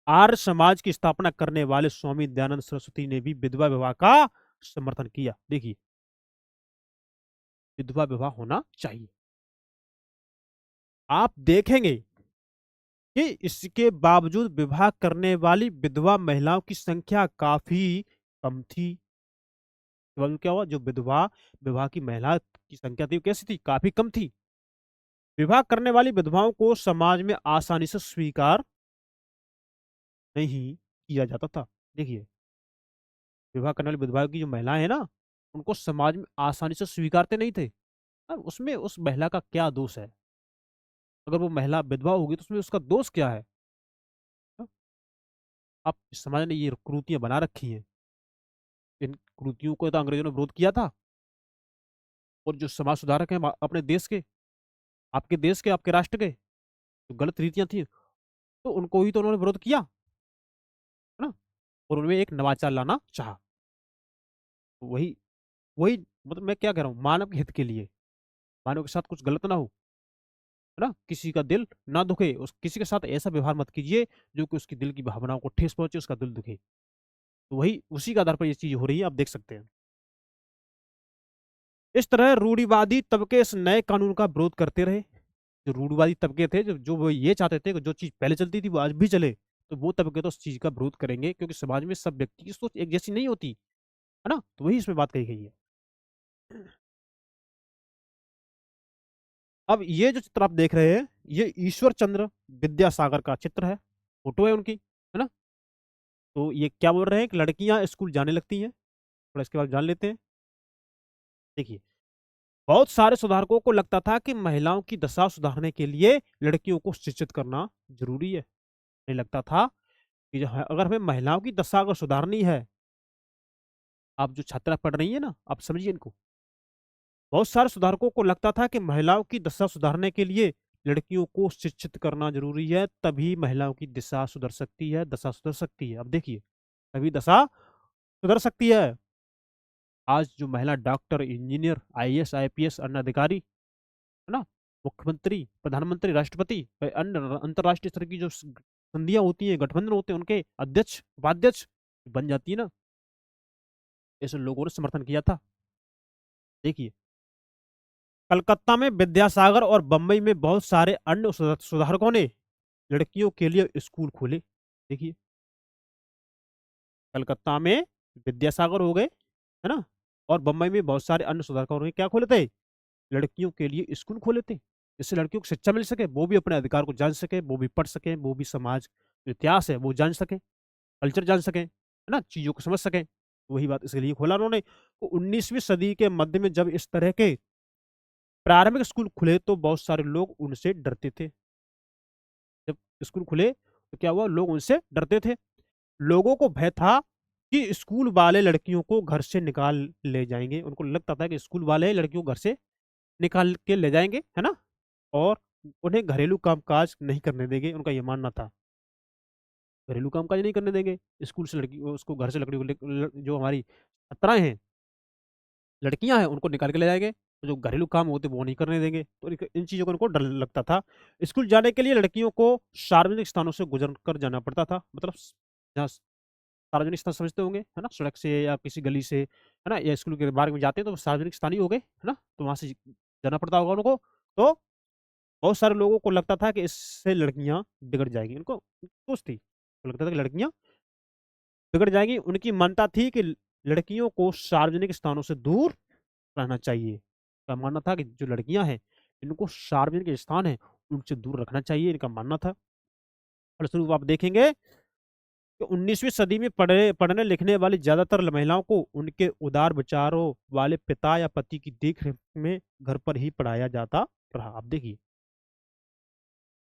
आर्य समाज की स्थापना करने वाले स्वामी दयानंद सरस्वती ने भी विधवा विवाह का समर्थन किया। देखिए, विधवा विवाह होना चाहिए। आप देखेंगे कि इसके बावजूद विवाह करने वाली विधवा महिलाओं की संख्या काफी कम थी। केवल क्या हुआ, जो विधवा विवाह की महिला की संख्या थी, वो कैसी थी? काफी कम थी। विवाह करने वाली विधवाओं को समाज में आसानी से स्वीकार नहीं किया जाता था। देखिए, विवाह करने वाली विधवा की जो महिलाएं हैं ना, उनको समाज में आसानी से स्वीकारते नहीं थे। अब उसमें उस महिला का क्या दोष है? अगर वो महिला विधवा होगी तो उसमें उसका दोष क्या है? हाँ? अब समाज ने ये कुरीतियां बना रखी हैं। इन कुरीतियों को तो अंग्रेजों ने विरोध किया था, और जो समाज सुधारक हैं अपने देश के, आपके देश के, आपके राष्ट्र के, जो गलत रीतियां थी, तो उनको ही तो उन्होंने विरोध किया, है ना, और उनमें एक नवाचार लाना चाहा। वही वही मतलब मैं क्या कह रहा हूँ, मानव के हित के लिए, मानव के साथ कुछ गलत ना हो, है ना, किसी का दिल ना दुखे, उस किसी के साथ ऐसा व्यवहार मत कीजिए जो कि उसकी दिल की भावनाओं को ठेस पहुंचे, उसका दिल दुखे। तो वही उसी के आधार पर ये चीज हो रही है, आप देख सकते हैं। इस तरह रूढ़िवादी तबके इस नए कानून का विरोध करते रहे। जो रूढ़िवादी तबके थे, जो वो ये चाहते थे कि जो चीज पहले चलती थी वो आज भी चले, तो वो तबके तो उस चीज का विरोध करेंगे, क्योंकि समाज में सब व्यक्ति की सोच एक जैसी नहीं होती, है ना। तो वही इसमें बात कही गई है। अब ये जो चित्र आप देख रहे हैं, ये ईश्वर चंद्र विद्यासागर का चित्र है, फोटो है उनकी, है ना। तो ये क्या बोल रहे हैं कि लड़कियां स्कूल जाने लगती हैं। थोड़ा इसके बाद जान लेते हैं। देखिए, बहुत सारे सुधारकों को लगता था कि महिलाओं की दशा सुधारने के लिए लड़कियों को शिक्षित करना जरूरी है। नहीं लगता था कि अगर हमें महिलाओं की दशा अगर सुधारनी है, आप जो छात्रा पढ़ रही है ना, आप समझिए इनको। बहुत सारे सुधारकों को लगता था कि महिलाओं की दशा सुधारने के लिए लड़कियों को शिक्षित करना जरूरी है, तभी महिलाओं की दिशा सुधर सकती है, दशा सुधर सकती है। अब देखिए, तभी दशा सुधर सकती है। आज जो महिला डॉक्टर, इंजीनियर, आईएएस, आईपीएस, अन्य अधिकारी, है ना, मुख्यमंत्री, प्रधानमंत्री, राष्ट्रपति, अन्य अंतर्राष्ट्रीय स्तर की जो संधियां होती हैं, गठबंधन होते हैं, उनके अध्यक्ष, उपाध्यक्ष बन जाती है ना, ऐसे लोगों ने समर्थन किया था। देखिए, कलकत्ता में विद्यासागर और बंबई में बहुत सारे अन्य सुधारकों ने लड़कियों के लिए स्कूल खोले। देखिए, कलकत्ता में विद्यासागर हो गए, है ना, और बंबई में बहुत सारे अन्य सुधारकों ने क्या खोले थे, लड़कियों के लिए स्कूल खोले थे, जिससे लड़कियों को शिक्षा मिल सके, वो भी अपने अधिकार को जान सके, वो भी पढ़ सके, वो भी समाज जो इतिहास है वो जान सके, कल्चर जान सके, है ना, चीजों को समझ सके। वही बात इसके लिए खोला उन्होंने। तो 19वीं सदी के मध्य में जब इस तरह के प्रारंभिक स्कूल खुले तो बहुत सारे लोग उनसे डरते थे। जब स्कूल खुले तो क्या हुआ, लोग उनसे डरते थे। लोगों को भय था कि स्कूल वाले लड़कियों को घर से निकाल ले जाएंगे। उनको लगता था कि स्कूल वाले लड़कियों को घर से निकाल के ले जाएंगे, है ना, और उन्हें घरेलू कामकाज नहीं करने देंगे। उनका ये मानना था, घरेलू कामकाज नहीं करने देंगे, स्कूल से लड़की उसको, घर से लड़की को जो हमारी छात्राएं हैं, लड़कियां हैं, उनको निकाल के ले जाएंगे, तो जो घरेलू काम होते वो नहीं करने देंगे। तो इन चीजों को उनको डर लगता था। स्कूल जाने के लिए लड़कियों को सार्वजनिक स्थानों से गुजर कर जाना पड़ता था, मतलब जहाँ सार्वजनिक स्थान समझते होंगे, है ना, सड़क से या किसी गली से, है ना, या स्कूल के बाहर में जाते हैं तो सार्वजनिक स्थान ही हो गए, है ना, तो वहां से जाना पड़ता होगा उनको। तो बहुत सारे लोगों को लगता था कि इससे लड़कियां बिगड़ जाएगी, उनको सोच थी, तो लगता था कि लड़कियां बिगड़ जाएगी। उनकी मान्यता थी कि लड़कियों को सार्वजनिक स्थानों से दूर रहना चाहिए। का मानना था कि जो लड़कियां हैं, इनको सार्वजनिक स्थान है उनसे दूर रखना चाहिए, इनका मानना था। फलस्वरूप आप देखेंगे कि 19वीं सदी में पढ़ने लिखने वाली ज्यादातर महिलाओं को उनके उदार विचारों वाले पिता या पति की देख रेख में घर पर ही पढ़ाया जाता रहा। आप देखिए,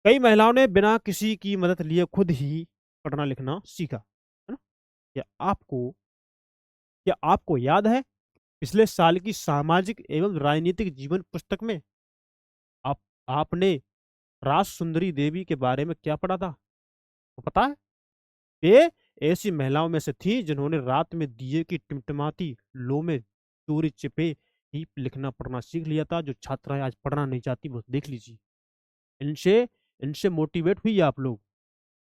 कई महिलाओं ने बिना किसी की मदद लिए खुद ही पढ़ना लिखना सीखा, है ना। क्या आपको क्या आपको याद है पिछले साल की सामाजिक एवं राजनीतिक जीवन पुस्तक में आप आपने राज सुंदरी देवी के बारे में क्या पढ़ा था? तो पता है, ये ऐसी महिलाओं में से थी जिन्होंने रात में दिए की टिमटिमाती लो में चोरी छिपे ही लिखना पढ़ना सीख लिया था। जो छात्राएं आज पढ़ना नहीं चाहती वो देख लीजिए, इनसे इनसे मोटिवेट हुई आप लोग,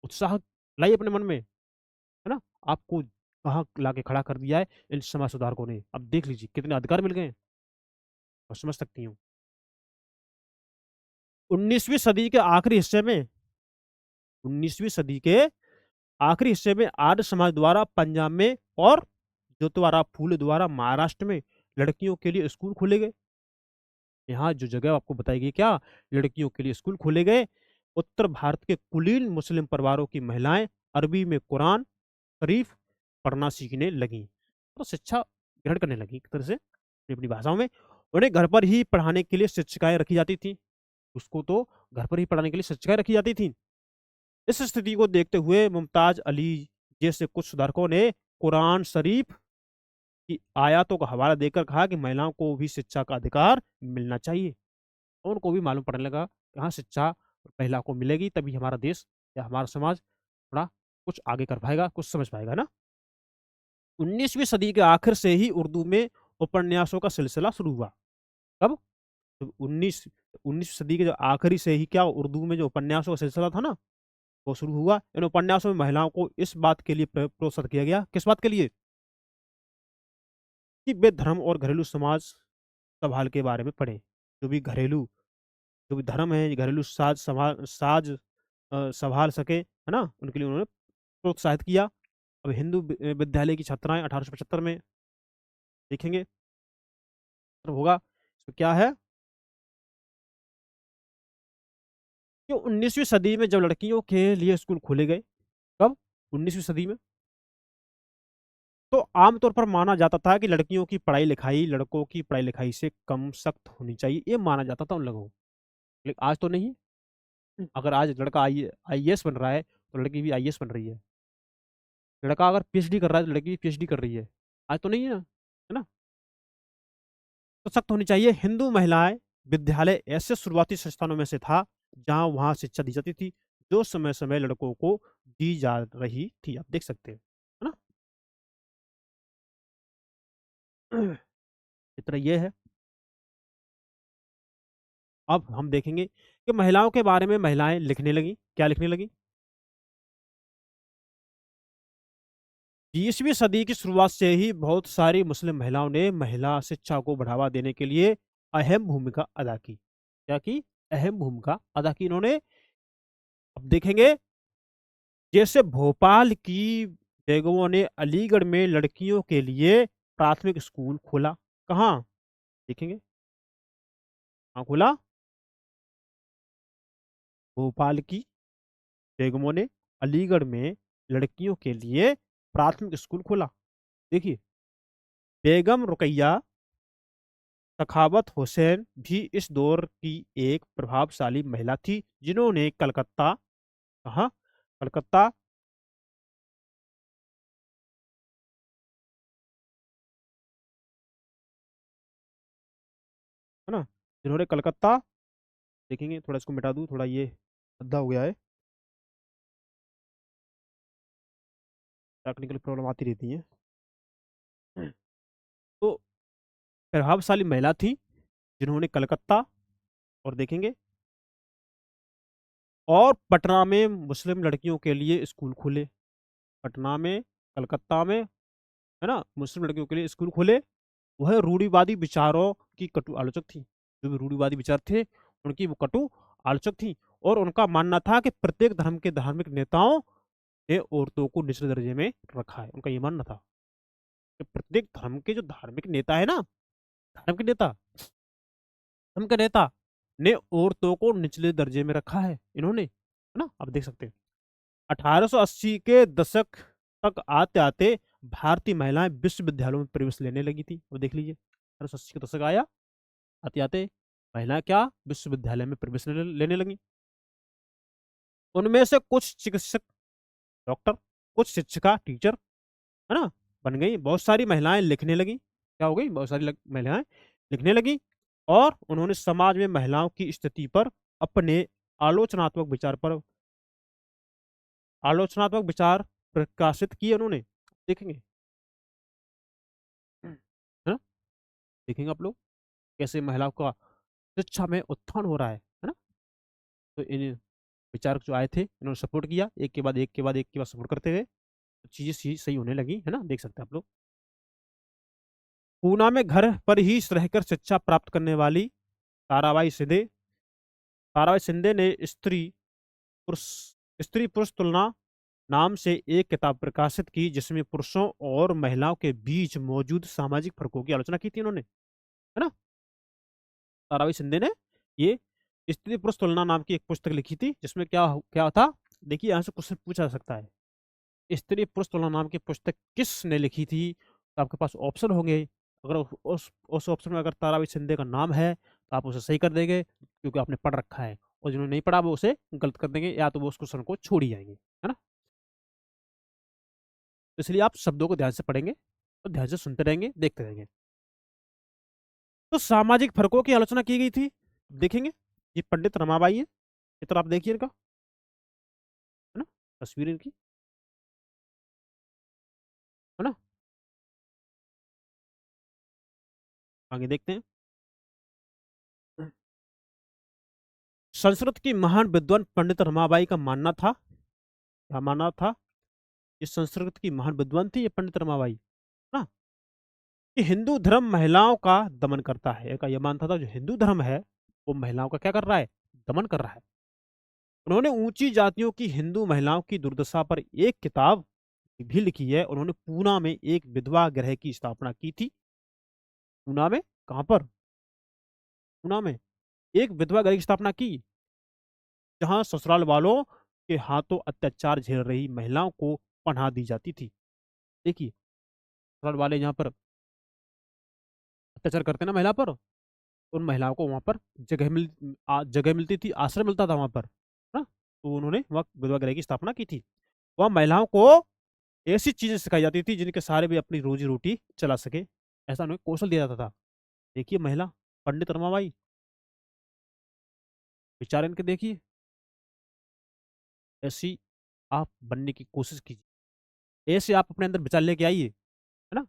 उत्साह लाइए अपने मन में, है ना। आपको कहाँ लाके खड़ा कर दिया है इन समाज सुधारकों ने, अब देख लीजिए कितने अधिकार मिल गए हैं, और समझ सकती हूँ। 19वीं सदी के आखिरी हिस्से में 19वीं सदी के आखिरी हिस्से में आर्य समाज द्वारा पंजाब में और जोतवारा फूले द्वारा महाराष्ट्र में लड़कियों के लिए स्कूल खोले गए। यहाँ जो जगह आपको बताई गई, क्या लड़कियों के लिए स्कूल खोले गए। उत्तर भारत के कुलीन मुस्लिम परिवारों की महिलाएं अरबी में कुरान शरीफ पढ़ना सीखने लगी, तो शिक्षा ग्रहण करने लगी एक तरह से अपनी अपनी भाषाओं में। उन्हें घर पर ही पढ़ाने के लिए शिक्षिकाएं रखी जाती थी, उसको तो घर पर ही पढ़ाने के लिए शिक्षिकाएं रखी जाती थी। इस स्थिति को देखते हुए मुमताज अली जैसे कुछ सुधारकों ने कुरान शरीफ की आयतों का हवाला देकर कहा कि महिलाओं को भी शिक्षा का अधिकार मिलना चाहिए। और उनको भी मालूम पड़ने लगा कि हाँ, शिक्षा महिला को मिलेगी तभी हमारा देश या हमारा समाज थोड़ा कुछ आगे कर पाएगा, कुछ समझ पाएगा ना। 19वीं सदी के आखिर से ही उर्दू में उपन्यासों का सिलसिला शुरू हुआ। कब? तो 19वीं सदी के जो आखिरी से ही क्या उर्दू में जो उपन्यासों का सिलसिला था ना, वो शुरू हुआ। इन उपन्यासों में महिलाओं को इस बात के लिए प्रोत्साहित किया गया, किस बात के लिए, कि वे धर्म और घरेलू समाज संभाल के बारे में पढ़े। जो भी घरेलू जो भी धर्म है, घरेलू संभाल सके, है ना, उनके लिए उन्होंने प्रोत्साहित किया। अब हिंदू विद्यालय की छात्राएं 1875 में देखेंगे तो होगा, तो क्या है, कि 19वीं सदी में जब लड़कियों के लिए स्कूल खोले गए, कब? 19वीं सदी में। तो आमतौर पर माना जाता था कि लड़कियों की पढ़ाई लिखाई लड़कों की पढ़ाई लिखाई से कम सख्त होनी चाहिए, ये माना जाता था उन लोगों को। लेकिन आज तो नहीं। अगर आज लड़का आईएएस बन रहा है तो लड़की भी आईएएस बन रही है। लड़का अगर पीएचडी कर रहा है तो लड़की भी पीएचडी कर रही है। आज तो नहीं है ना, है ना? तो सख्त होनी चाहिए। हिंदू महिलाएं विद्यालय ऐसे शुरुआती संस्थानों में से था जहां वहां शिक्षा दी जाती थी जो समय समय लड़कों को दी जा रही थी। आप देख सकते हैं, है ना? इतना ये है। अब हम देखेंगे कि महिलाओं के बारे में महिलाएं लिखने लगी। क्या लिखने लगी? 20वीं सदी की शुरुआत से ही बहुत सारी मुस्लिम महिलाओं ने महिला शिक्षा को बढ़ावा देने के लिए अहम भूमिका अदा की। क्या की? अहम भूमिका अदा की इन्होंने। अब देखेंगे, जैसे भोपाल की बेगमों ने अलीगढ़ में लड़कियों के लिए प्राथमिक स्कूल खोला। कहाँ? देखेंगे, कहाँ खोला? भोपाल की बेगमों ने अलीगढ़ में लड़कियों के लिए प्राथमिक स्कूल खोला। देखिए, बेगम रुकैया सखावत हुसैन भी इस दौर की एक प्रभावशाली महिला थी जिन्होंने कलकत्ता, कहाँ? कलकत्ता, है ना? जिन्होंने कलकत्ता, देखेंगे थोड़ा इसको मिटा दूं, थोड़ा ये अद्धा हो गया है, टेक्निकल प्रॉब्लम आती रहती है। तो प्रभावशाली महिला थी जिन्होंने कलकत्ता, और देखेंगे, और पटना में मुस्लिम लड़कियों के लिए स्कूल खोले। पटना में, कलकत्ता में, है ना, मुस्लिम लड़कियों के लिए स्कूल खोले। वह रूढ़िवादी विचारों की कटु आलोचक थी। जो भी रूढ़िवादी विचार थे उनकी वो कटु आलोचक थी। और उनका मानना था कि प्रत्येक धर्म के धार्मिक नेताओं ने औरतों को निचले दर्जे में रखा है। उनका ये मानना था कि प्रत्येक धर्म के जो धार्मिक नेता है ना, धर्म के नेता, धर्म के नेता ने औरतों को निचले दर्जे में रखा है इन्होंने, है ना? आप देख सकते हैं। 1880 के दशक तक आते आते भारतीय महिलाएं विश्वविद्यालयों में प्रवेश लेने लगी थी। अब देख लीजिए, 1880 का दशक आया, आते आते महिलाएं क्या विश्वविद्यालय में प्रवेश लेने लगी। उनमें से कुछ चिकित्सक, डॉक्टर, कुछ शिक्षिका, टीचर, है ना, बन गई। बहुत सारी महिलाएं लिखने लगी। क्या हो गई? बहुत सारी महिलाएं लिखने लगी। और उन्होंने समाज में महिलाओं की स्थिति पर अपने आलोचनात्मक विचार पर आलोचनात्मक विचार प्रकाशित किए उन्होंने। देखेंगे, है ना? देखेंगे आप लोग कैसे महिलाओं का शिक्षा में उत्थान हो रहा है ना? तो इन विचारक जो आए थे इन्होंने सपोर्ट किया, एक के बाद एक के बाद एक के बाद सपोर्ट करते हुए तो चीजें सही होने लगी, है ना? देख सकते हैं आप लोग। पूना में घर पर ही रहकर शिक्षा प्राप्त करने वाली ताराबाई सिंधे, ताराबाई सिंधे ने पुरुष स्त्री पुरुष तुलना नाम से एक किताब प्रकाशित की जिसमें पुरुषों और महिलाओं के बीच मौजूद सामाजिक फर्कों की आलोचना की थी उन्होंने, है ना? ताराबाई सिंधे ने ये स्त्री पुरुष तुलना नाम की एक पुस्तक लिखी थी जिसमें क्या क्या था। देखिए, यहाँ से क्वेश्चन पूछा जा सकता है, स्त्री पुरुष तुलना नाम की पुस्तक किसने लिखी थी? तो आपके पास ऑप्शन होंगे। अगर उस ऑप्शन में अगर ताराबाई शिंदे का नाम है तो आप उसे सही कर देंगे क्योंकि आपने पढ़ रखा है, और जिन्होंने नहीं पढ़ा वो उसे गलत कर देंगे या तो वो उस क्वेश्चन को छोड़ ही जाएंगे, है ना? तो इसलिए आप शब्दों को ध्यान से पढ़ेंगे और ध्यान से सुनते रहेंगे, देखते रहेंगे। तो सामाजिक फर्कों की आलोचना की गई थी। देखेंगे, ये पंडित रमाबाई है, इतना आप देखिए इनका, है ना, तस्वीर इनकी, है ना? आगे देखते हैं। संस्कृत की महान विद्वान पंडित रमाबाई का मानना था, क्या मानना था? ये संस्कृत की महान विद्वान थी ये पंडित रमाबाई, ना, कि हिंदू धर्म महिलाओं का दमन करता है। का यह मानता था जो हिंदू धर्म है वो महिलाओं का क्या कर रहा है? दमन कर रहा है। उन्होंने ऊंची जातियों की हिंदू महिलाओं की दुर्दशा पर एक किताब भी लिखी है। उन्होंने पूना में एक विधवा गृह की स्थापना की थी। पूना में, कहां पर? पूना में एक विधवा गृह की स्थापना की। जहां ससुराल वालों के हाथों अत्याचार झेल रही महिलाओं को पनाह दी जाती थी। देखिए, ससुराल वाले जहाँ पर अत्याचार करते ना महिला पर, उन महिलाओं को वहां पर जगह मिलती थी, आश्रय मिलता था वहां पर, है ना। तो उन्होंने वहाँ विधवा गृह की स्थापना की थी। वह महिलाओं को ऐसी चीजें सिखाई जाती थी जिनके सहारे वे अपनी रोजी रोटी चला सके, ऐसा उन्हें कौशल दिया जाता था। देखिए महिला, पंडित रमाबाई, विचार इनके देखिए। ऐसी आप बनने की कोशिश कीजिए, ऐसे आप अपने अंदर विचार लेके आइए, है ना।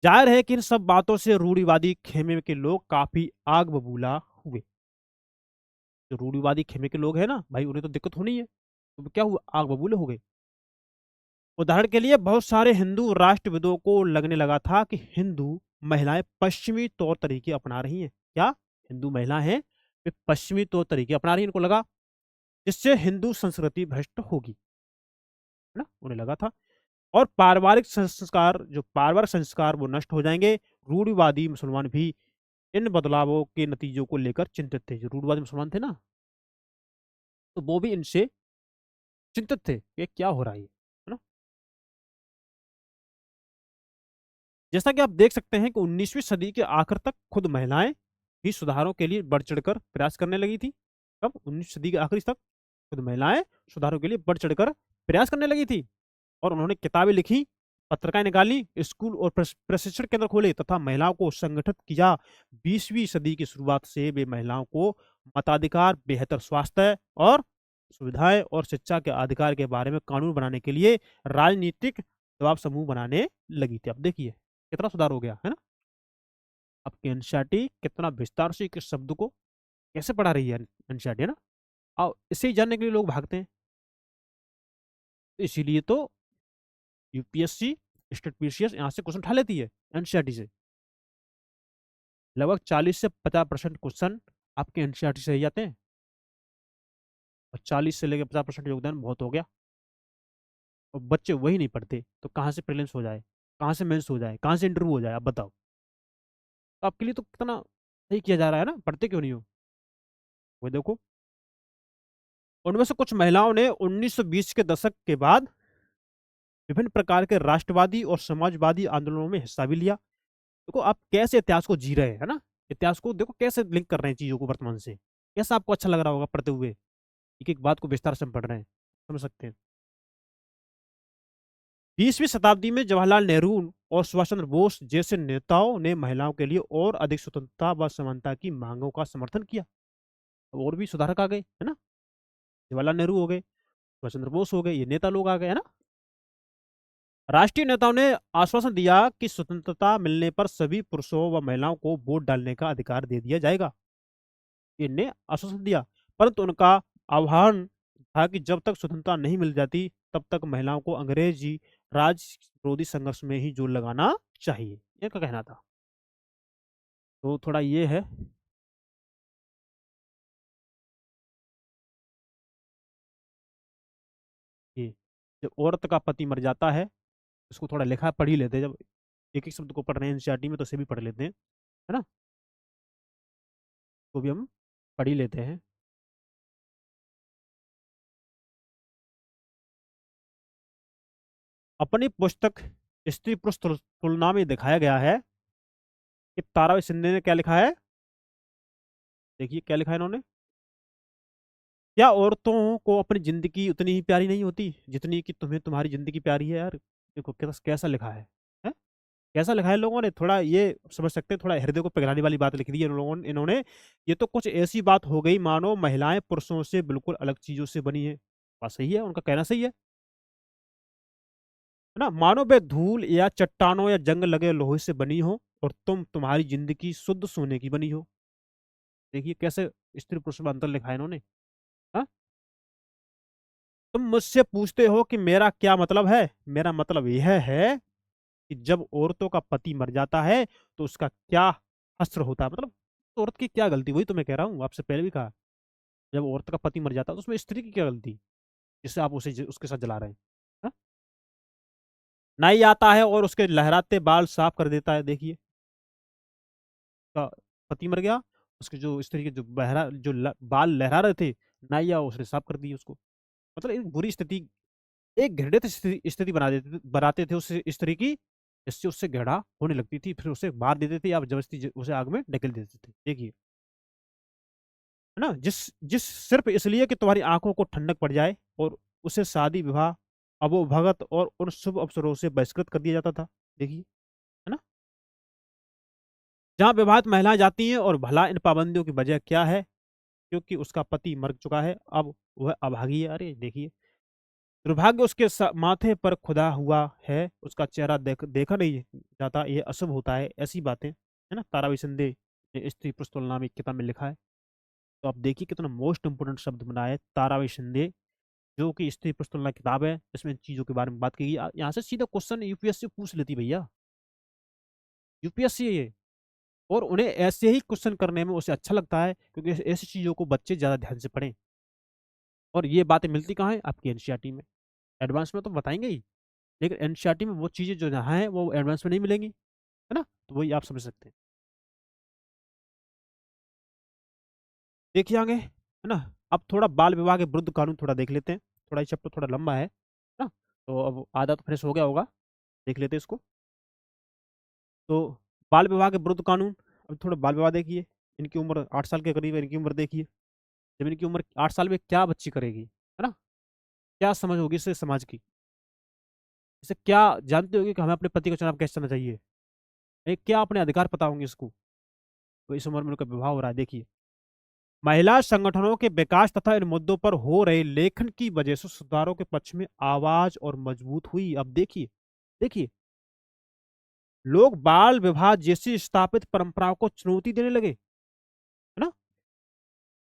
जाहिर है कि इन सब बातों से रूढ़िवादी खेमे के लोग काफी आग बबूला हुए। जो रूढ़िवादी खेमे के लोग हैं ना भाई, उन्हें तो दिक्कत होनी है, तो क्या हुआ, आग बबूले हो गए। उदाहरण के लिए बहुत सारे हिंदू राष्ट्रविदों को लगने लगा था कि हिंदू महिलाएं पश्चिमी तौर तरीके अपना रही हैं। क्या, हिंदू महिला हैं वे पश्चिमी तौर तरीके अपना रही हैं, इनको लगा, जिससे हिंदू संस्कृति भ्रष्ट होगी, है ना, उन्हें लगा था। और पारिवारिक संस्कार वो नष्ट हो जाएंगे। रूढ़िवादी मुसलमान भी इन बदलावों के नतीजों को लेकर चिंतित थे। जो रूढ़िवादी मुसलमान थे ना, तो वो भी इनसे चिंतित थे कि क्या हो रहा है ना। जैसा कि आप देख सकते हैं कि 19वीं सदी के आखिर तक खुद महिलाएं भी सुधारों के लिए बढ़ चढ़कर प्रयास करने लगी थी। कब, 19वीं सदी के आखिरी तक खुद महिलाएं सुधारों के लिए बढ़ चढ़कर प्रयास करने लगी थी। और उन्होंने किताबें लिखी, पत्रिकाएं निकाली, स्कूल और प्रशिक्षण केंद्र खोले तथा महिलाओं को संगठित किया। 20वीं सदी की शुरुआत से वे महिलाओं को मताधिकार, बेहतर स्वास्थ्य और सुविधाएं और शिक्षा के अधिकार के बारे में कानून बनाने के लिए राजनीतिक दबाव समूह बनाने लगी थी। अब देखिए कितना सुधार हो गया, है ना। अब एनसीईआरटी कितना विस्तार से एक शब्द को कैसे पढ़ा रही है एनसीईआरटी, है ना। और इसे ही जानने के लिए लोग भागते हैं। तो इसीलिए तो यूपीएससी, स्टेट पीसीएस यहाँ से क्वेश्चन उठा लेती है एनसीईआरटी से। लगभग 40 से 50% क्वेश्चन आपके एनसीईआरटी से ही आते हैं। और 40 से लेकर 50% योगदान बहुत हो गया। और बच्चे वही नहीं पढ़ते तो कहाँ से प्रीलिम्स हो जाए, कहाँ से मेंस हो जाए, कहाँ से इंटरव्यू हो जाए, आप बताओ। तो आपके लिए तो कितना सही किया जा रहा है ना, पढ़ते क्यों नहीं हो। वो देखो, उनमें से कुछ महिलाओं ने 1920 के दशक के बाद विभिन्न प्रकार के राष्ट्रवादी और समाजवादी आंदोलनों में हिस्सा भी लिया। देखो आप कैसे इतिहास को जी रहे हैं, है ना। इतिहास को देखो कैसे लिंक कर रहे हैं चीजों को वर्तमान से। कैसा आपको अच्छा लग रहा होगा पढ़ते हुए, एक एक बात को विस्तार से हम पढ़ रहे हैं, समझ सकते हैं। 20वीं शताब्दी में जवाहरलाल नेहरू और सुभाष चंद्र बोस जैसे नेताओं ने महिलाओं के लिए और अधिक स्वतंत्रता व समानता की मांगों का समर्थन किया। और भी सुधारक आ गए, है ना। जवाहरलाल नेहरू हो गए, सुभाष चंद्र बोस हो गए, ये नेता लोग आ गए, है ना। राष्ट्रीय नेताओं ने आश्वासन दिया कि स्वतंत्रता मिलने पर सभी पुरुषों व महिलाओं को वोट डालने का अधिकार दे दिया जाएगा। इनने आश्वासन दिया, परंतु उनका आह्वान था कि जब तक स्वतंत्रता नहीं मिल जाती तब तक महिलाओं को अंग्रेजी राज विरोधी संघर्ष में ही जोर लगाना चाहिए, इनका कहना था। तो थोड़ा ये है कि जब औरत का पति मर जाता है, इसको थोड़ा लिखा पढ़ ही लेते हैं। जब एक एक शब्द को पढ़ रहे हैं एनसीईआरटी में तो इसे भी पढ़ लेते हैं, है ना। तो भी हम पढ़ ही लेते हैं। अपनी पुस्तक स्त्री पुरुष तुलना में दिखाया गया है कि ताराबाई शिंदे ने क्या लिखा है। देखिए क्या लिखा है इन्होंने। क्या औरतों को अपनी जिंदगी उतनी ही प्यारी नहीं होती जितनी कि तुम्हें तुम्हारी जिंदगी प्यारी है यार। देखो कैसा कैसा लिखा है? कैसा लिखा है लोगों ने, थोड़ा ये समझ सकते हैं, थोड़ा हृदय को पिघलाने वाली बात लिख दी है इन्होंने। ये तो कुछ ऐसी बात हो गई मानो महिलाएं पुरुषों से बिल्कुल अलग चीजों से बनी है। बात सही है, उनका कहना सही है ना। मानो वे धूल या चट्टानों या जंग लगे लोहे से बनी हो और तुम्हारी जिंदगी शुद्ध सोने की बनी हो। देखिए कैसे स्त्री पुरुष में अंतर लिखा है इन्होंने। हाँ? तुम मुझसे पूछते हो कि मेरा क्या मतलब है। मेरा मतलब यह है कि जब औरतों का पति मर जाता है तो उसका क्या हश्र होता है, मतलब तो औरत की क्या गलती, वही तो मैं कह रहा हूँ, आपसे पहले भी कहा। जब औरत का पति मर जाता है तो उसमें स्त्री की क्या गलती जिससे आप उसे उसके साथ जला रहे हैं। हाँ? नाई आता है और उसके लहराते बाल साफ कर देता है। देखिए, उसका पति मर गया उसके जो इस तरीके जो बहरा जो बाल लहरा रहे थे, नाइया उसने साफ कर दिए उसको। मतलब एक बुरी स्थिति, एक घृणित स्थिति बनाते थे उससे इस तरह की, जिससे उससे घृणा होने लगती थी, फिर उसे मार देते थे या जबरदस्ती उसे आग में ढकेल देते थे। देखिए, है ना, जिस जिस सिर्फ इसलिए कि तुम्हारी आंखों को ठंडक पड़ जाए, और उसे शादी विवाह, अबो भगत और उन शुभ अवसरों से बहिष्कृत कर दिया जाता था। देखिए, है ना, जहाँ विवाहित महिलाएं जाती हैं, और भला इन पाबंदियों की वजह क्या है? क्योंकि उसका पति मर चुका है, अब वह अभागी है। अरे देखिए, दुर्भाग्य उसके माथे पर खुदा हुआ है, उसका चेहरा देखा नहीं जाता, ये अशुभ होता है, ऐसी बातें, है ना, ताराबाई शिंदे ने स्त्री पुरुष तुलना में एक किताब में लिखा है। तो आप देखिए कितना मोस्ट इंपोर्टेंट शब्द बना है ताराबाई शिंदे, जो कि स्त्री पुरुष तुलना किताब है, इसमें इन चीजों के बारे में बात की गई। यहाँ से सीधा क्वेश्चन यूपीएससी पूछ लेती भैया, यूपीएससी है ये। और उन्हें ऐसे ही क्वेश्चन करने में उसे अच्छा लगता है, क्योंकि ऐसी चीजों को बच्चे ज्यादा ध्यान से पढ़ें। और ये बातें मिलती कहाँ है? आपकी एनसीईआरटी में। एडवांस में तो बताएंगे ही, लेकिन एनसीईआरटी में वो चीजें जो यहाँ है वो एडवांस में नहीं मिलेंगी, है ना, तो वही आप समझ सकते हैं। देखिए आगे, है ना, अब थोड़ा बाल विवाह के विरुद्ध कानून थोड़ा देख लेते हैं। थोड़ा ये चैप्टर थोड़ा लंबा है ना, तो अब आधा तो फ्रेश हो गया होगा, देख लेते हैं इसको। तो बाल विवाह के विरुद्ध कानून, अब थोड़ा बाल विवाह देखिए। इनकी उम्र 8 साल के करीब है, इनकी उम्र देखिए। जब इनकी उम्र 8 साल में क्या बच्ची करेगी, है ना, क्या समझ होगी इससे समाज की, इसे क्या जानते होगी कि हमें अपने पति का चुनाव कैसे करना चाहिए, ये क्या अपने अधिकार पता होंगे इसको। तो इस उम्र में उनका विवाह हो रहा है। देखिए, महिला संगठनों के विकास तथा इन मुद्दों पर हो रहे लेखन की वजह से सुधारों के पक्ष में आवाज और मजबूत हुई। अब देखिए, देखिए, लोग बाल विवाह जैसी स्थापित परंपराओं को चुनौती देने लगे, है ना।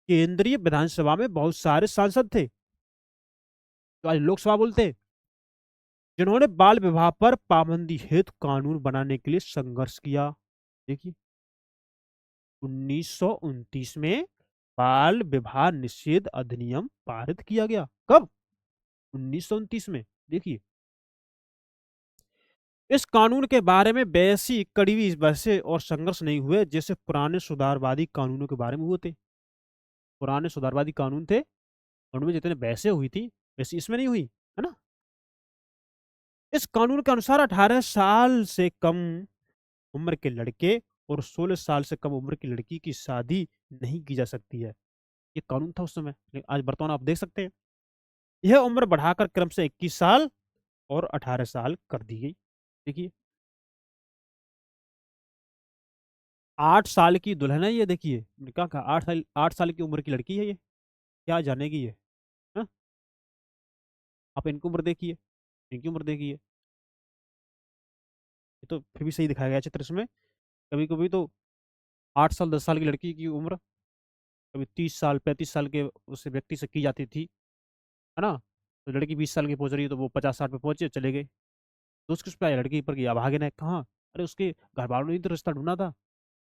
केंद्रीय विधानसभा में बहुत सारे सांसद थे, तो आज लोकसभा बोलते हैं, जिन्होंने बाल विवाह पर पाबंदी हेतु कानून बनाने के लिए संघर्ष किया। देखिए, 1929 में बाल विवाह निषेध अधिनियम पारित किया गया। कब? 1929 में। देखिए, इस कानून के बारे में वैसी कड़वी बहसें और संघर्ष नहीं हुए जैसे पुराने सुधारवादी कानूनों के बारे में हुए थे। पुराने सुधारवादी कानून थे, उनमें जितने बहसें हुई थी, वैसी इसमें नहीं हुई, है ना। इस कानून के अनुसार 18 साल से कम उम्र के लड़के और 16 साल से कम उम्र की लड़की की शादी नहीं की जा सकती है। ये कानून था उस समय, लेकिन आज वर्तमान आप देख सकते हैं, यह उम्र बढ़ाकर क्रम से 21 साल और 18 साल कर दी गई। देखिए, 8 साल की दुल्हन है ये। देखिए, मैंने क्या कहा, 8 साल की उम्र की लड़की है ये, क्या जानेगी ये, हाँ? आप इनकी उम्र देखिए, इनकी उम्र देखिए, ये तो फिर भी सही दिखाया गया चित्र इसमें। कभी कभी तो 8 साल 10 साल की लड़की की उम्र कभी 30 साल 35 साल के उस व्यक्ति से की जाती थी, है ना। तो लड़की 20 साल की पहुंच रही है, तो वो 50-60 पे पहुंचे, चले गए। दोस्त किस पे आया? लड़की पर गया, भागे ना कहाँ? अरे उसके घर वालों ने तो रिश्ता ढूंढा था।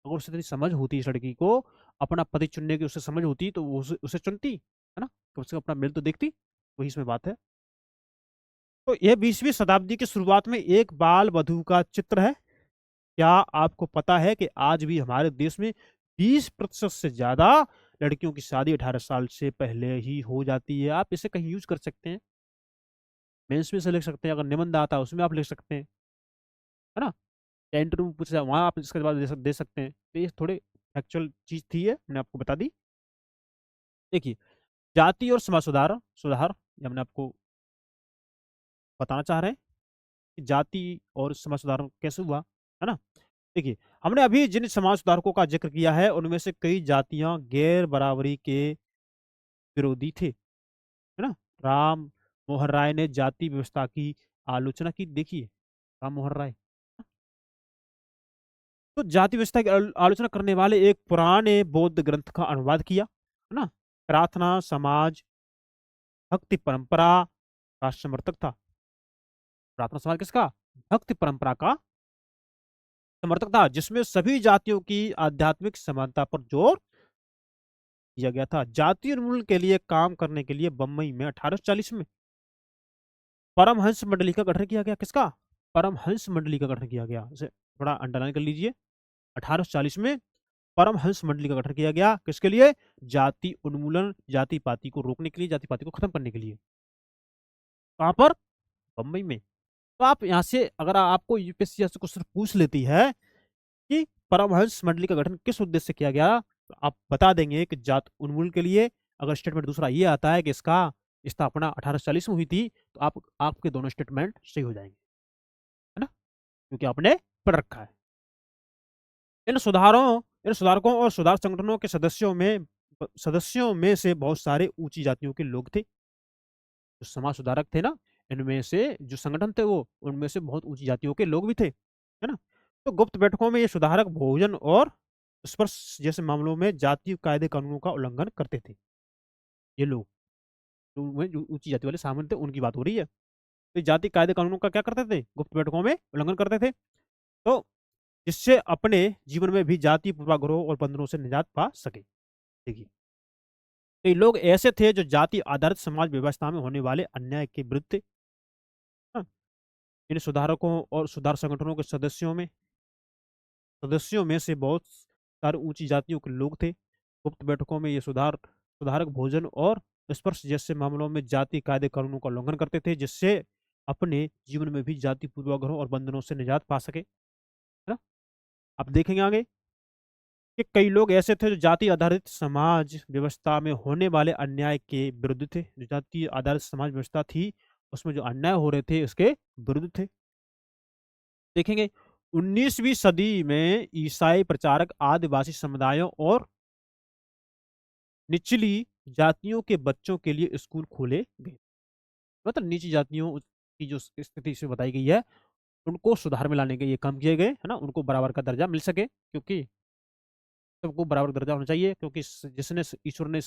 अगर उसे इतनी समझ होती इस लड़की को, अपना पति चुनने की उसे समझ होती, तो वो उसे चुनती, है ना, कम से कम अपना मिल तो देखती। वही इसमें बात है। तो यह 20वीं शताब्दी की शुरुआत में एक बाल वधू का चित्र है। क्या आपको पता है कि आज भी हमारे देश में 20% से ज्यादा लड़कियों की शादी 18 साल से पहले ही हो जाती है? आप इसे कहीं यूज कर सकते हैं, मेंस में से लिख सकते हैं, अगर निबंध आता है उसमें आप लिख सकते हैं, है ना, या इंटरव्यू में पूछा वहां आप इसके जवाब दे सकते हैं। तो ये थोड़े एक्चुअल चीज थी, है मैंने आपको बता दी। देखिए, जाति और समाज सुधार सुधार, ये हमने आपको बताना चाह रहे हैं कि जाति और समाज सुधार कैसे हुआ, है ना। देखिए, हमने अभी जिन समाज सुधारकों का जिक्र किया है, उनमें से कई जातियां गैर बराबरी के विरोधी थे, है ना। राम मोहन राय ने जाति व्यवस्था की आलोचना की। देखिए, राम मोहन राय, तो जाति व्यवस्था की आलोचना करने वाले एक पुराने बौद्ध ग्रंथ का अनुवाद किया, है ना। प्रार्थना समाज भक्ति परंपरा का समर्थक था। प्रार्थना समाज किसका? भक्ति परंपरा का समर्थक था, जिसमें सभी जातियों की आध्यात्मिक समानता पर जोर दिया गया था। जातीय उन्मूलन के लिए काम करने के लिए बम्बई में 1840 में परमहंस मंडली का गठन किया गया। किसका? परमहंस मंडली का गठन किया गया। इसे थोड़ा अंडरलाइन कर लीजिए। 1840 में परमहंस मंडली का गठन किया गया। किसके लिए? जाति उन्मूलन, जाति पाति को रोकने के लिए, जाति पाति को खत्म करने के लिए। कहां पर? बंबई में। तो आप यहाँ से अगर आपको यूपीएससी से क्वेश्चन पूछ लेती है कि परमहंस मंडली का गठन किस उद्देश्य से किया गया, तो आप बता देंगे कि जात उन्मूलन के लिए। अगर स्टेटमेंट दूसरा ये आता है कि इसका स्थापना 1840 में हुई थी, तो आपके दोनों स्टेटमेंट सही हो जाएंगे, है ना, क्योंकि आपने पढ़ रखा है। इन सुधारकों और सुधार संगठनों के सदस्यों में से बहुत सारे ऊंची जातियों के लोग थे। जो समाज सुधारक थे ना, इनमें से जो संगठन थे वो, उनमें से बहुत ऊंची जातियों के लोग भी थे, है ना। तो गुप्त बैठकों में ये सुधारक भोजन और स्पर्श जैसे मामलों में जातीय कायदे कानूनों का उल्लंघन करते थे। ये लोग जो ऊंची जाति वाले सामने थे, उनकी बात हो रही है। तो जाति कायदे कानूनों का क्या करते थे? गुप्त बैठकों में उल्लंघन करते थे। तो जिससे अपने जीवन में भी जाति पूर्वाग्रहों और बंधनों से निजात पा सके। देखिए, कई लोग ऐसे थे जो जाति आधारित समाज व्यवस्था में होने वाले अन्याय के विरुद्ध थे। हाँ, इन सुधारकों और सुधार संगठनों के सदस्यों में से बहुत सारे ऊंची जातियों के लोग थे। गुप्त बैठकों में ये सुधारक भोजन और स्पर्श जैसे मामलों में जाति कायदे कानूनों का उल्लंघन करते थे, जिससे अपने जीवन में भी जाति पूर्वाग्रहों और बंधनों से निजात पा सके, है ना। आप देखेंगे आगे कि कई लोग ऐसे थे जो जाति आधारित समाज व्यवस्था में होने वाले अन्याय के विरुद्ध थे। जो जाति आधारित समाज व्यवस्था थी, उसमें जो अन्याय हो रहे थे उसके विरुद्ध थे। देखेंगे 19वीं सदी में ईसाई प्रचारक आदिवासी समुदायों और निचली जातियों के बच्चों के लिए स्कूल खोले गए। मतलब नीची जातियों की जो स्थिति से बताई गई है, उनको सुधार में लाने के ये काम किए गए, है ना, उनको बराबर का दर्जा मिल सके, क्योंकि सबको बराबर दर्जा होना चाहिए, क्योंकि जिसने ईश्वर ने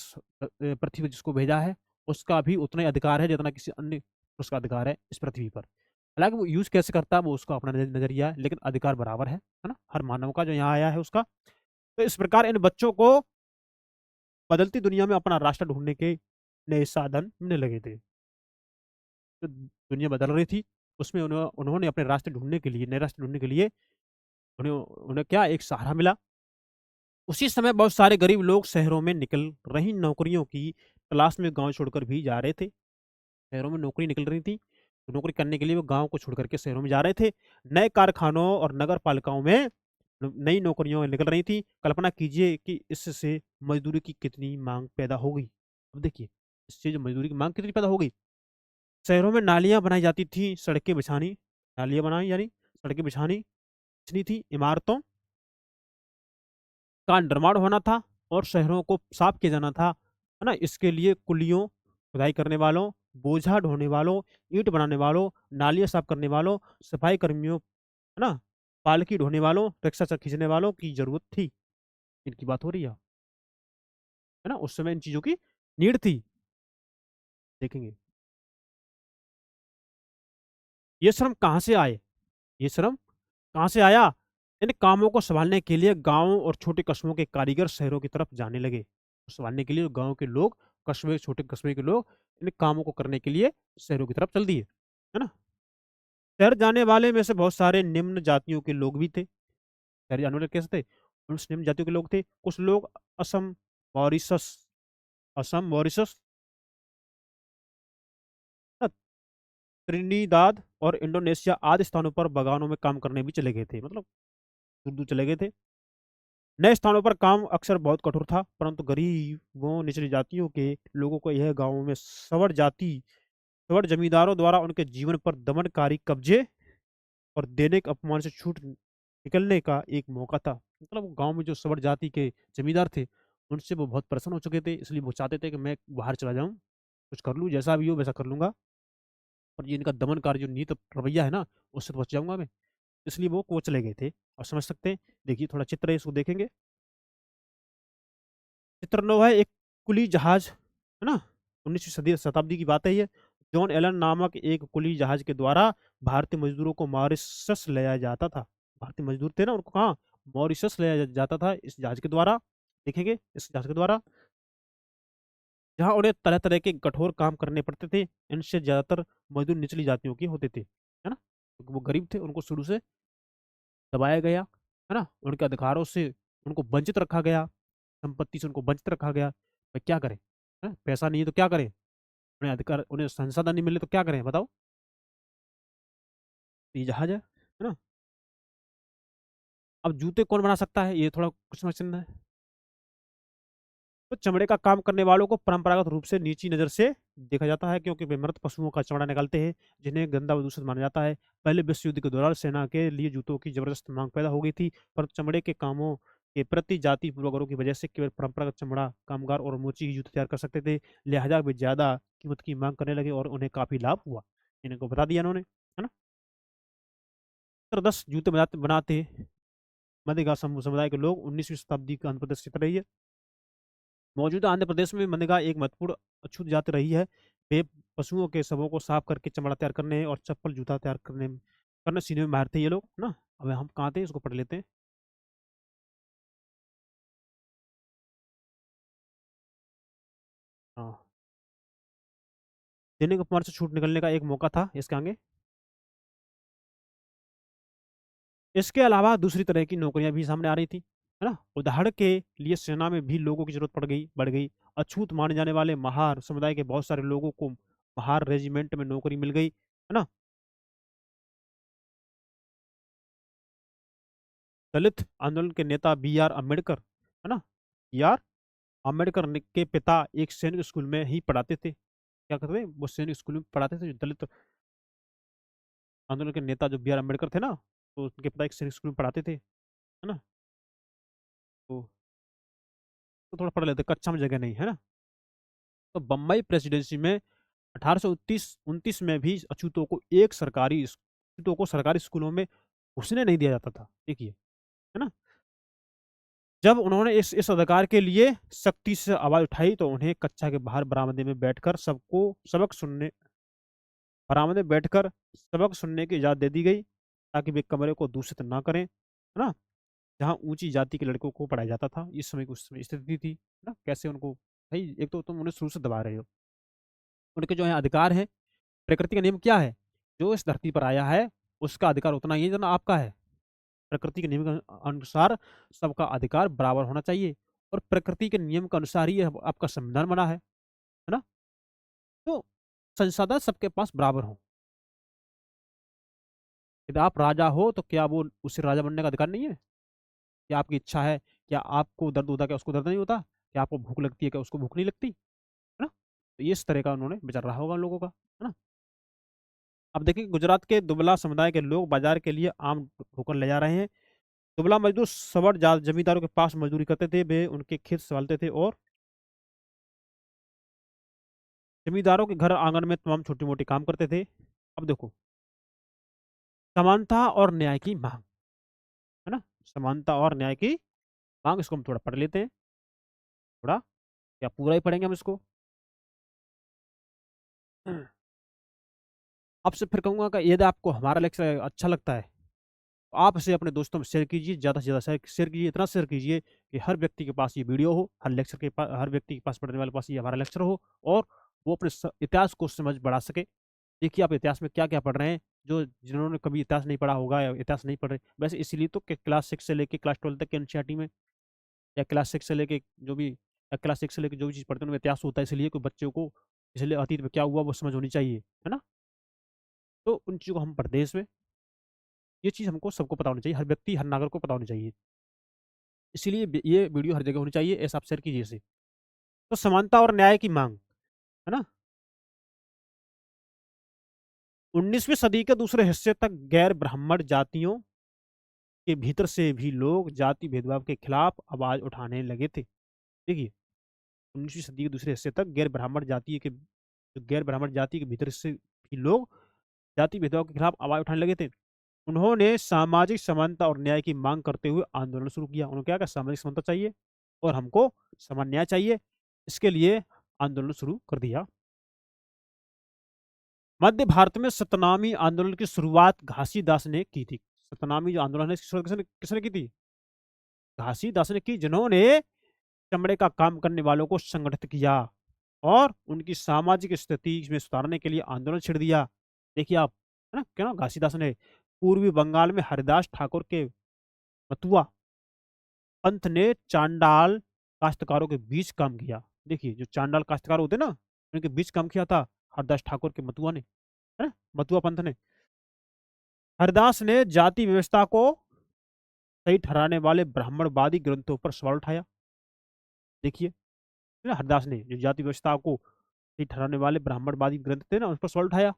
पृथ्वी पर जिसको भेजा है, उसका भी उतना ही अधिकार है जितना किसी अन्य उसका अधिकार है इस पृथ्वी पर। हालांकि वो यूज कैसे करता है वो उसका अपना नजरिया है, लेकिन अधिकार बराबर है ना, हर मानव का जो यहाँ आया है उसका। तो इस प्रकार इन बच्चों को बदलती दुनिया में अपना राष्ट्र ढूंढने के नए साधन मिलने लगे थे। तो दुनिया बदल रही थी, उसमें उन्होंने अपने रास्ते ढूंढने के लिए, नए रास्ते ढूंढने के लिए उन्हें उन्हें क्या एक सहारा मिला। उसी समय बहुत सारे गरीब लोग शहरों में निकल रही नौकरियों की तलाश में गांव छोड़कर भी जा रहे थे। शहरों में नौकरी निकल रही थी, तो नौकरी करने के लिए वो गांव को छोड़ करके शहरों में जा रहे थे। नए कारखानों और नगर पालिकाओं में नई नौकरियां निकल रही थी। कल्पना कीजिए कि इससे मजदूरी की कितनी मांग पैदा हो गई। अब देखिए, इससे जो मजदूरी की मांग कितनी पैदा हो गई। शहरों में नालियां बनाई जाती थी, सड़कें बिछानी, नालियां बनाई यानी सड़कें बिछनी थी, इमारतों का निर्माण होना था और शहरों को साफ किया जाना था, है ना। इसके लिए कुलियों, खुदाई करने वालों, बोझा ढोने वालों, ईंट बनाने वालों, नालियां साफ करने वालों, सफाई कर्मियों, है ना, पालकी ढोने वालों, रिक्शा खींचने वालों की जरूरत थी। इनकी बात हो रही है ना। उस समय इन चीजों की नीड थी। देखेंगे ये श्रम कहाँ से आए, ये श्रम कहाँ से आया। इन कामों को संभालने के लिए गांवों और छोटे कस्बों के कारीगर शहरों की तरफ जाने लगे। संभालने के लिए गांव के लोग, कस्बे, छोटे कस्बे के लोग इन कामों को करने के लिए शहरों की तरफ चल दिए, है ना। शहर जाने वाले में से बहुत सारे निम्न जातियों के लोग भी थे। शहर जाने वाले कैसे थे? उस निम्न जातियों के लोग थे। कुछ लोग असम, मॉरिशस मॉरिशस, त्रिनिदाद और इंडोनेशिया आदि स्थानों पर बागानों में काम करने भी चले गए थे। मतलब दूर दूर चले गए थे। नए स्थानों पर काम अक्सर बहुत कठोर था, परंतु गरीबों, निचली जातियों के लोगों को यह गांवों में सवर्ण जमींदारों द्वारा उनके जीवन पर दमनकारी कब्जे और दैनिक अपमान से छूट निकलने का एक मौका था। मतलब गांव में जो सवर्ण जाति के जमींदार थे, उनसे वो बहुत प्रसन्न हो चुके थे, इसलिए वो चाहते थे कि मैं बाहर चला जाऊं, कुछ कर लूं, जैसा भी हो वैसा कर लूंगा, और ये इनका दमनकारी जो नीत रवैया है ना, उससे तो बच जाऊंगा मैं। इसलिए वो चले गए थे। और समझ सकते हैं, देखिए थोड़ा चित्र है, इसको देखेंगे। चित्र 9 है एक कुली जहाज, है ना। 19वीं सदी शताब्दी की बात है ये। जॉन एलन नामक एक कुली जहाज के द्वारा भारतीय मजदूरों को मॉरिशस ले जाया जाता था। भारतीय मजदूर थे ना, उनको कहाँ? मॉरिशस ले जाया जाता था इस जहाज के द्वारा। देखेंगे इस जहाज के द्वारा, जहाँ उन्हें तरह तरह के कठोर काम करने पड़ते थे। इनसे ज्यादातर मजदूर निचली जातियों के होते थे, है ना, क्योंकि वो गरीब थे, उनको शुरू से दबाया गया, है ना, उनके अधिकारों से उनको वंचित रखा गया, संपत्ति से उनको वंचित रखा गया। भाई क्या करें? पैसा नहीं है तो क्या करें? उन्हें अधिकार, उन्हें संसाधन नहीं मिले तो क्या करें बताओ? तो ये जहाज है ना? अब जूते कौन बना सकता है, ये थोड़ा कुछ समझना है। तो चमड़े का काम करने वालों को परंपरागत रूप से नीची नज़र से देखा जाता है, क्योंकि वे मृत पशुओं का चमड़ा निकालते हैं, जिन्हें गंदा व दूषित माना जाता है। पहले विश्व युद्ध के दौरान सेना के लिए जूतों की जबरदस्त मांग पैदा हो गई थी, पर चमड़े के कामों के प्रति जाति पूर्वग्रहों की वजह से केवल परंपरागत चमड़ा कामगार और मोची ही जूते तैयार कर सकते थे। लिहाजा वे ज्यादा कीमत की मांग करने लगे और उन्हें काफी लाभ हुआ। इनको बता दिया उन्होंने, है ना? तो 10 जूते बनाते बनाते मध्यगा समुदाय के लोग 19वीं शताब्दी का अंत प्रदर्शित रही है। मौजूदा आंध्र प्रदेश में मनरेगा एक महत्वपूर्ण अछूत जाति रही है। वे पशुओं के शवों को साफ करके चमड़ा तैयार करने और चप्पल जूता तैयार करने सीने में माहिर थे ये लोग ना। अब हम कहाँ थे, इसको पढ़ लेते हैं। हाँ, दैनिक अपमान से छूट निकलने का एक मौका था इसके आगे। इसके अलावा दूसरी तरह की नौकरियां भी सामने आ रही थी, है ना? उदाहरण के लिए सेना में भी लोगों की जरूरत बढ़ गई। अछूत माने जाने वाले महार समुदाय के बहुत सारे लोगों को महार रेजिमेंट में नौकरी मिल गई, है ना? दलित आंदोलन के नेता बी आर अम्बेडकर, है ना? बी आर अम्बेडकर के पिता एक सैनिक स्कूल में ही पढ़ाते थे। क्या करते थे वो? सैनिक स्कूल में पढ़ाते थे। जो दलित आंदोलन के नेता जो बी आर अम्बेडकर थे ना, तो उनके पिता एक सैनिक स्कूल में पढ़ाते थे, है ना? तो थोड़ा पढ़ लेते, कच्चा में जगह नहीं, है ना? तो बम्बई प्रेसिडेंसी में 1829 में भी अछूतों को सरकारी स्कूलों में घुसने नहीं दिया जाता था, देखिए, है ना? जब उन्होंने इस अधिकार के लिए सख्ती से आवाज उठाई तो उन्हें कक्षा के बाहर बरामदे में बैठकर सबक सुनने की इजाजत दे दी गई, ताकि वे कमरे को दूषित ना करें, है ना? जहाँ ऊंची जाति के लड़कों को पढ़ाया जाता था, इस समय की उस समय स्थिति थी ना, कैसे उनको, भाई एक तो तुम उन्हें शुरू से दबा रहे हो। उनके जो है अधिकार है, प्रकृति का नियम क्या है? जो इस धरती पर आया है उसका अधिकार उतना ही है जितना आपका है। प्रकृति के नियम के अनुसार सबका अधिकार बराबर होना चाहिए, और प्रकृति के नियम के अनुसार ही आपका संविधान बना है ना? तो संसाधन सबके पास बराबर हो। यदि आप राजा हो तो क्या वो उसे राजा बनने का अधिकार नहीं है? क्या आपकी इच्छा है? क्या आपको दर्द होता है, क्या उसको दर्द नहीं होता? क्या आपको भूख लगती है, क्या उसको भूख नहीं लगती, है ना? तो ये इस तरह का उन्होंने विचार रहा होगा उन लोगों का, है ना? अब देखिए, गुजरात के दुबला समुदाय के लोग बाजार के लिए आम होकर ले जा रहे हैं। दुबला मजदूर सवर जमींदारों के पास मजदूरी करते थे, वे उनके खेत संभालते थे और जमींदारों के घर आंगन में तमाम छोटी मोटी काम करते थे। अब देखो, समानता और न्याय की मांग, है ना? समानता और न्याय की मांग, इसको हम थोड़ा पढ़ लेते हैं, थोड़ा, या पूरा ही पढ़ेंगे हम इसको? आपसे फिर कहूंगा कि यदि आपको हमारा लेक्चर अच्छा लगता है तो आप इसे अपने दोस्तों में शेयर कीजिए, ज़्यादा से ज़्यादा शेयर कीजिए, इतना शेयर कीजिए कि हर व्यक्ति के पास ये वीडियो हो, हर व्यक्ति के पास, पढ़ने वाले के पास ये हमारा लेक्चर हो, और वो अपने इतिहास को समझ बढ़ा सके। देखिए, आप इतिहास में क्या क्या पढ़ रहे हैं, जो जिन्होंने कभी इतिहास नहीं पढ़ा होगा या इतिहास नहीं पढ़ रहे, वैसे इसीलिए तो कि क्लास 6 से लेके क्लास 12 तक के एनसीईआरटी में, या क्लास 6 से लेके जो भी, या क्लास 6 से लेके जो भी चीज़ पढ़ते हैं उनमें इतिहास होता है, इसलिए कि बच्चों को इसलिए अतीत में क्या हुआ वो समझ होनी चाहिए, है ना? तो उन चीज़ों को हम पढ़ते हैं इसमें। ये चीज़ हमको सबको पता होनी चाहिए, हर व्यक्ति, हर नागरिक को पता होनी चाहिए। इसीलिए ये वीडियो हर जगह होनी चाहिए, ऐसा आप शेयर कीजिए इसे। तो समानता और न्याय की मांग, है ना? 19वीं सदी के दूसरे हिस्से तक गैर ब्राह्मण जातियों के भीतर से भी लोग जाति भेदभाव के खिलाफ आवाज उठाने लगे थे। देखिए, 19वीं सदी के दूसरे हिस्से तक गैर ब्राह्मण जाति के भीतर से भी लोग जाति भेदभाव के खिलाफ आवाज उठाने लगे थे। उन्होंने सामाजिक समानता और न्याय की मांग करते हुए आंदोलन शुरू किया। उन्होंने क्या कहा? सामाजिक समानता चाहिए और हमको समान न्याय चाहिए। इसके लिए आंदोलन शुरू कर दिया। मध्य भारत में सतनामी आंदोलन की शुरुआत घासीदास ने की थी। सतनामी जो आंदोलन है, इसकी शुरुआत किसने किसने की थी? घासीदास ने की, जिन्होंने चमड़े का काम करने वालों को संगठित किया और उनकी सामाजिक स्थिति में सुधारने के लिए आंदोलन छेड़ दिया। देखिए आप, है ना, क्या ना, घासीदास ने पूर्वी बंगाल में हरिदास ठाकुर के मतुआ पंथ ने चांडाल काश्तकारों के बीच काम किया। देखिए, जो चांडाल काश्तकार होते ना, उनके बीच काम किया था हरदास ठाकुर के मतुआ ने, है ना, मतुआ पंथ ने। हरदास ने जाति व्यवस्था को सही ठहराने वाले ब्राह्मणवादी ग्रंथों पर सवाल उठाया। देखिए, है ना, हरदास ने जो जाति व्यवस्था को सही ठहराने वाले ब्राह्मणवादी ग्रंथ थे ना, उस पर सवाल उठाया।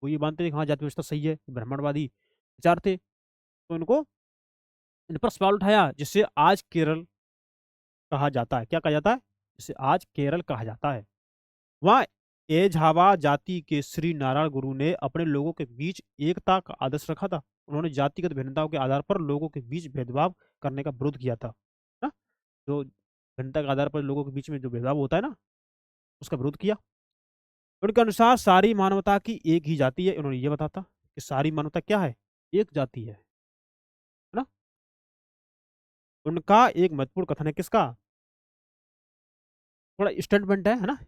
वो ये मानते थे कि हाँ, जाति व्यवस्था सही है, ब्राह्मणवादी विचार थे, तो इनको इन पर सवाल उठाया, जिससे आज केरल कहा जाता है। क्या कहा जाता है? जिसे आज केरल कहा जाता है। वहाँ एझावा जाति के श्री नारायण गुरु ने अपने लोगों के बीच एकता का आदर्श रखा था। उन्होंने जातिगत भिन्नताओं के आधार पर लोगों के बीच भेदभाव करने का विरोध किया था ना। जो भिन्नता के आधार पर लोगों के बीच में जो भेदभाव होता है ना, उसका विरोध किया। उनके अनुसार सारी मानवता की एक ही जाति है। उन्होंने ये बताया कि सारी मानवता क्या है? एक जाति है ना। उनका एक महत्वपूर्ण कथन है, किसका? थोड़ा स्टेटमेंट है ना।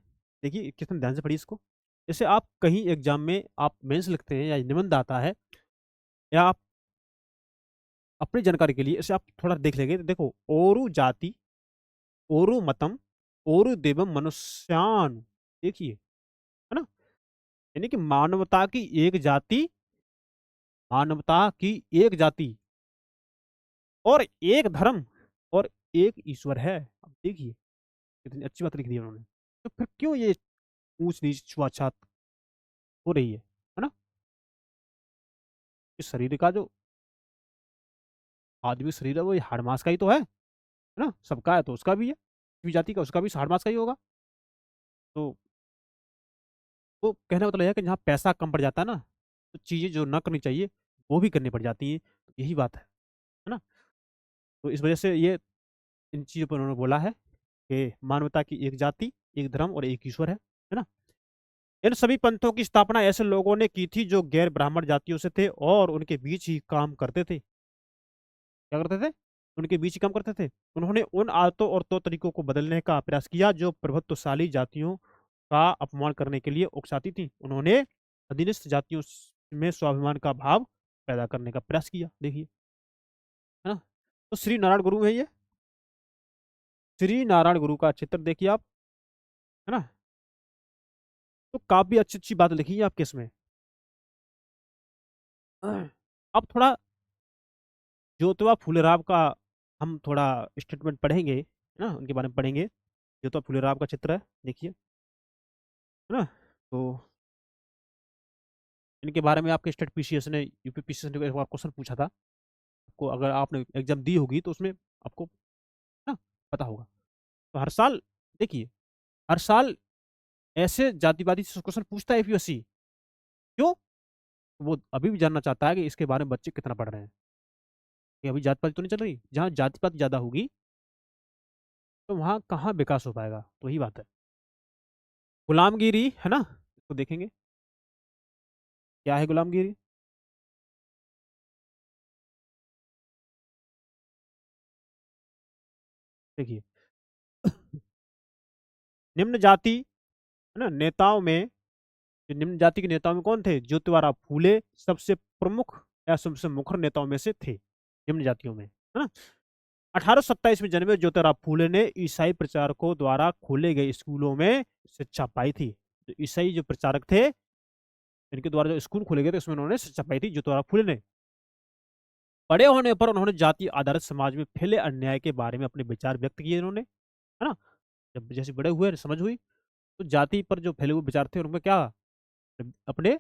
देखिए कितने ध्यान से पढ़िए इसको। जैसे आप कहीं एग्जाम में आप मेंस लिखते हैं या निबंध आता है, या आप अपनी जानकारी के लिए इसे आप थोड़ा देख लेंगे तो देखो, ओरु जाति, ओरु मतम, ओरु देवम मनुष्यान। देखिए, है ना, यानी कि मानवता की एक जाति, मानवता की एक जाति और एक धर्म और एक ईश्वर है। अब देखिए कितनी अच्छी बात लिख दी उन्होंने। तो फिर क्यों ये ऊंच नीच छुआछात हो रही है ना। इस शरीर का जो आदमी शरीर है वो ये हाड़ मांस का ही तो है ना। सबका है तो उसका भी है, किसी भी जाति का उसका भी हाड़ मांस का ही होगा। तो वो कहने का मतलब है कि जहाँ पैसा कम पड़ जाता है ना, तो चीजें जो ना करनी चाहिए वो भी करनी पड़ जाती हैं। तो यही बात है ना। तो इस वजह से ये इन चीजों पर उन्होंने बोला है कि मानवता की एक जाति, एक धर्म और एक ईश्वर है ना। इन सभी पंथों की स्थापना ऐसे लोगों ने की थी जो गैर ब्राह्मण जातियों से थे और उनके बीच ही काम करते थे। क्या करते थे? उनके बीच ही काम करते थे। उन्होंने उन आदतों और तौर तरीकों को बदलने का प्रयास किया जो प्रभुत्वशाली जातियों का अपमान करने के लिए उकसाती थी। उन्होंने अधीनस्थ जातियों में स्वाभिमान का भाव पैदा करने का प्रयास किया। देखिए, है ना। तो श्री नारायण गुरु है ये। श्री नारायण गुरु का चित्र देखिए आप, है ना। तो काफी अच्छी अच्छी बात लिखी है आपके इसमें। अब थोड़ा ज्योतिबा फुलेराव का हम थोड़ा स्टेटमेंट पढ़ेंगे, है ना, उनके बारे में पढ़ेंगे। ज्योतिबा फुलेराव का चित्र है, देखिए, है ना। तो इनके बारे में आपके स्टेट पीसीएस ने, यूपी पीसीएस ने एक बार क्वेश्चन पूछा था आपको, अगर आपने एग्जाम दी होगी तो उसमें आपको ना पता होगा। तो हर साल, देखिए, हर साल ऐसे जातिवादी क्वेश्चन पूछता है यूपीएससी। क्यों? वो अभी भी जानना चाहता है कि इसके बारे में बच्चे कितना पढ़ रहे हैं, कि अभी जाति पाति तो नहीं चल रही। जहाँ जाति पाति ज्यादा होगी तो वहाँ कहाँ विकास हो पाएगा। तो यही बात है। गुलामगिरी, है ना, इसको देखेंगे क्या है गुलामगिरी। देखिए, निम्न जाति, है ना, नेताओं में, जो निम्न जाति के नेताओं में कौन थे? ज्योतिबाराव फूले सबसे प्रमुख या सबसे मुखर नेताओं में से थे निम्न जातियों में, है ना। 1827 में जन्मे ज्योतिराव फूले ने ईसाई प्रचारकों द्वारा खोले गए स्कूलों में शिक्षा पाई थी। तो ईसाई जो प्रचारक थे, इनके द्वारा जो स्कूल खोले गए थे उसमें उन्होंने शिक्षा पाई थी ज्योतिराव फूले ने। बड़े होने पर उन्होंने जाति आधारित समाज में फैले अन्याय के बारे में अपने विचार व्यक्त किए इन्होंने, है ना। जब जैसे बड़े हुए, समझ हुई, तो जाति पर जो फैले हुए विचार थे उनमें क्या अपने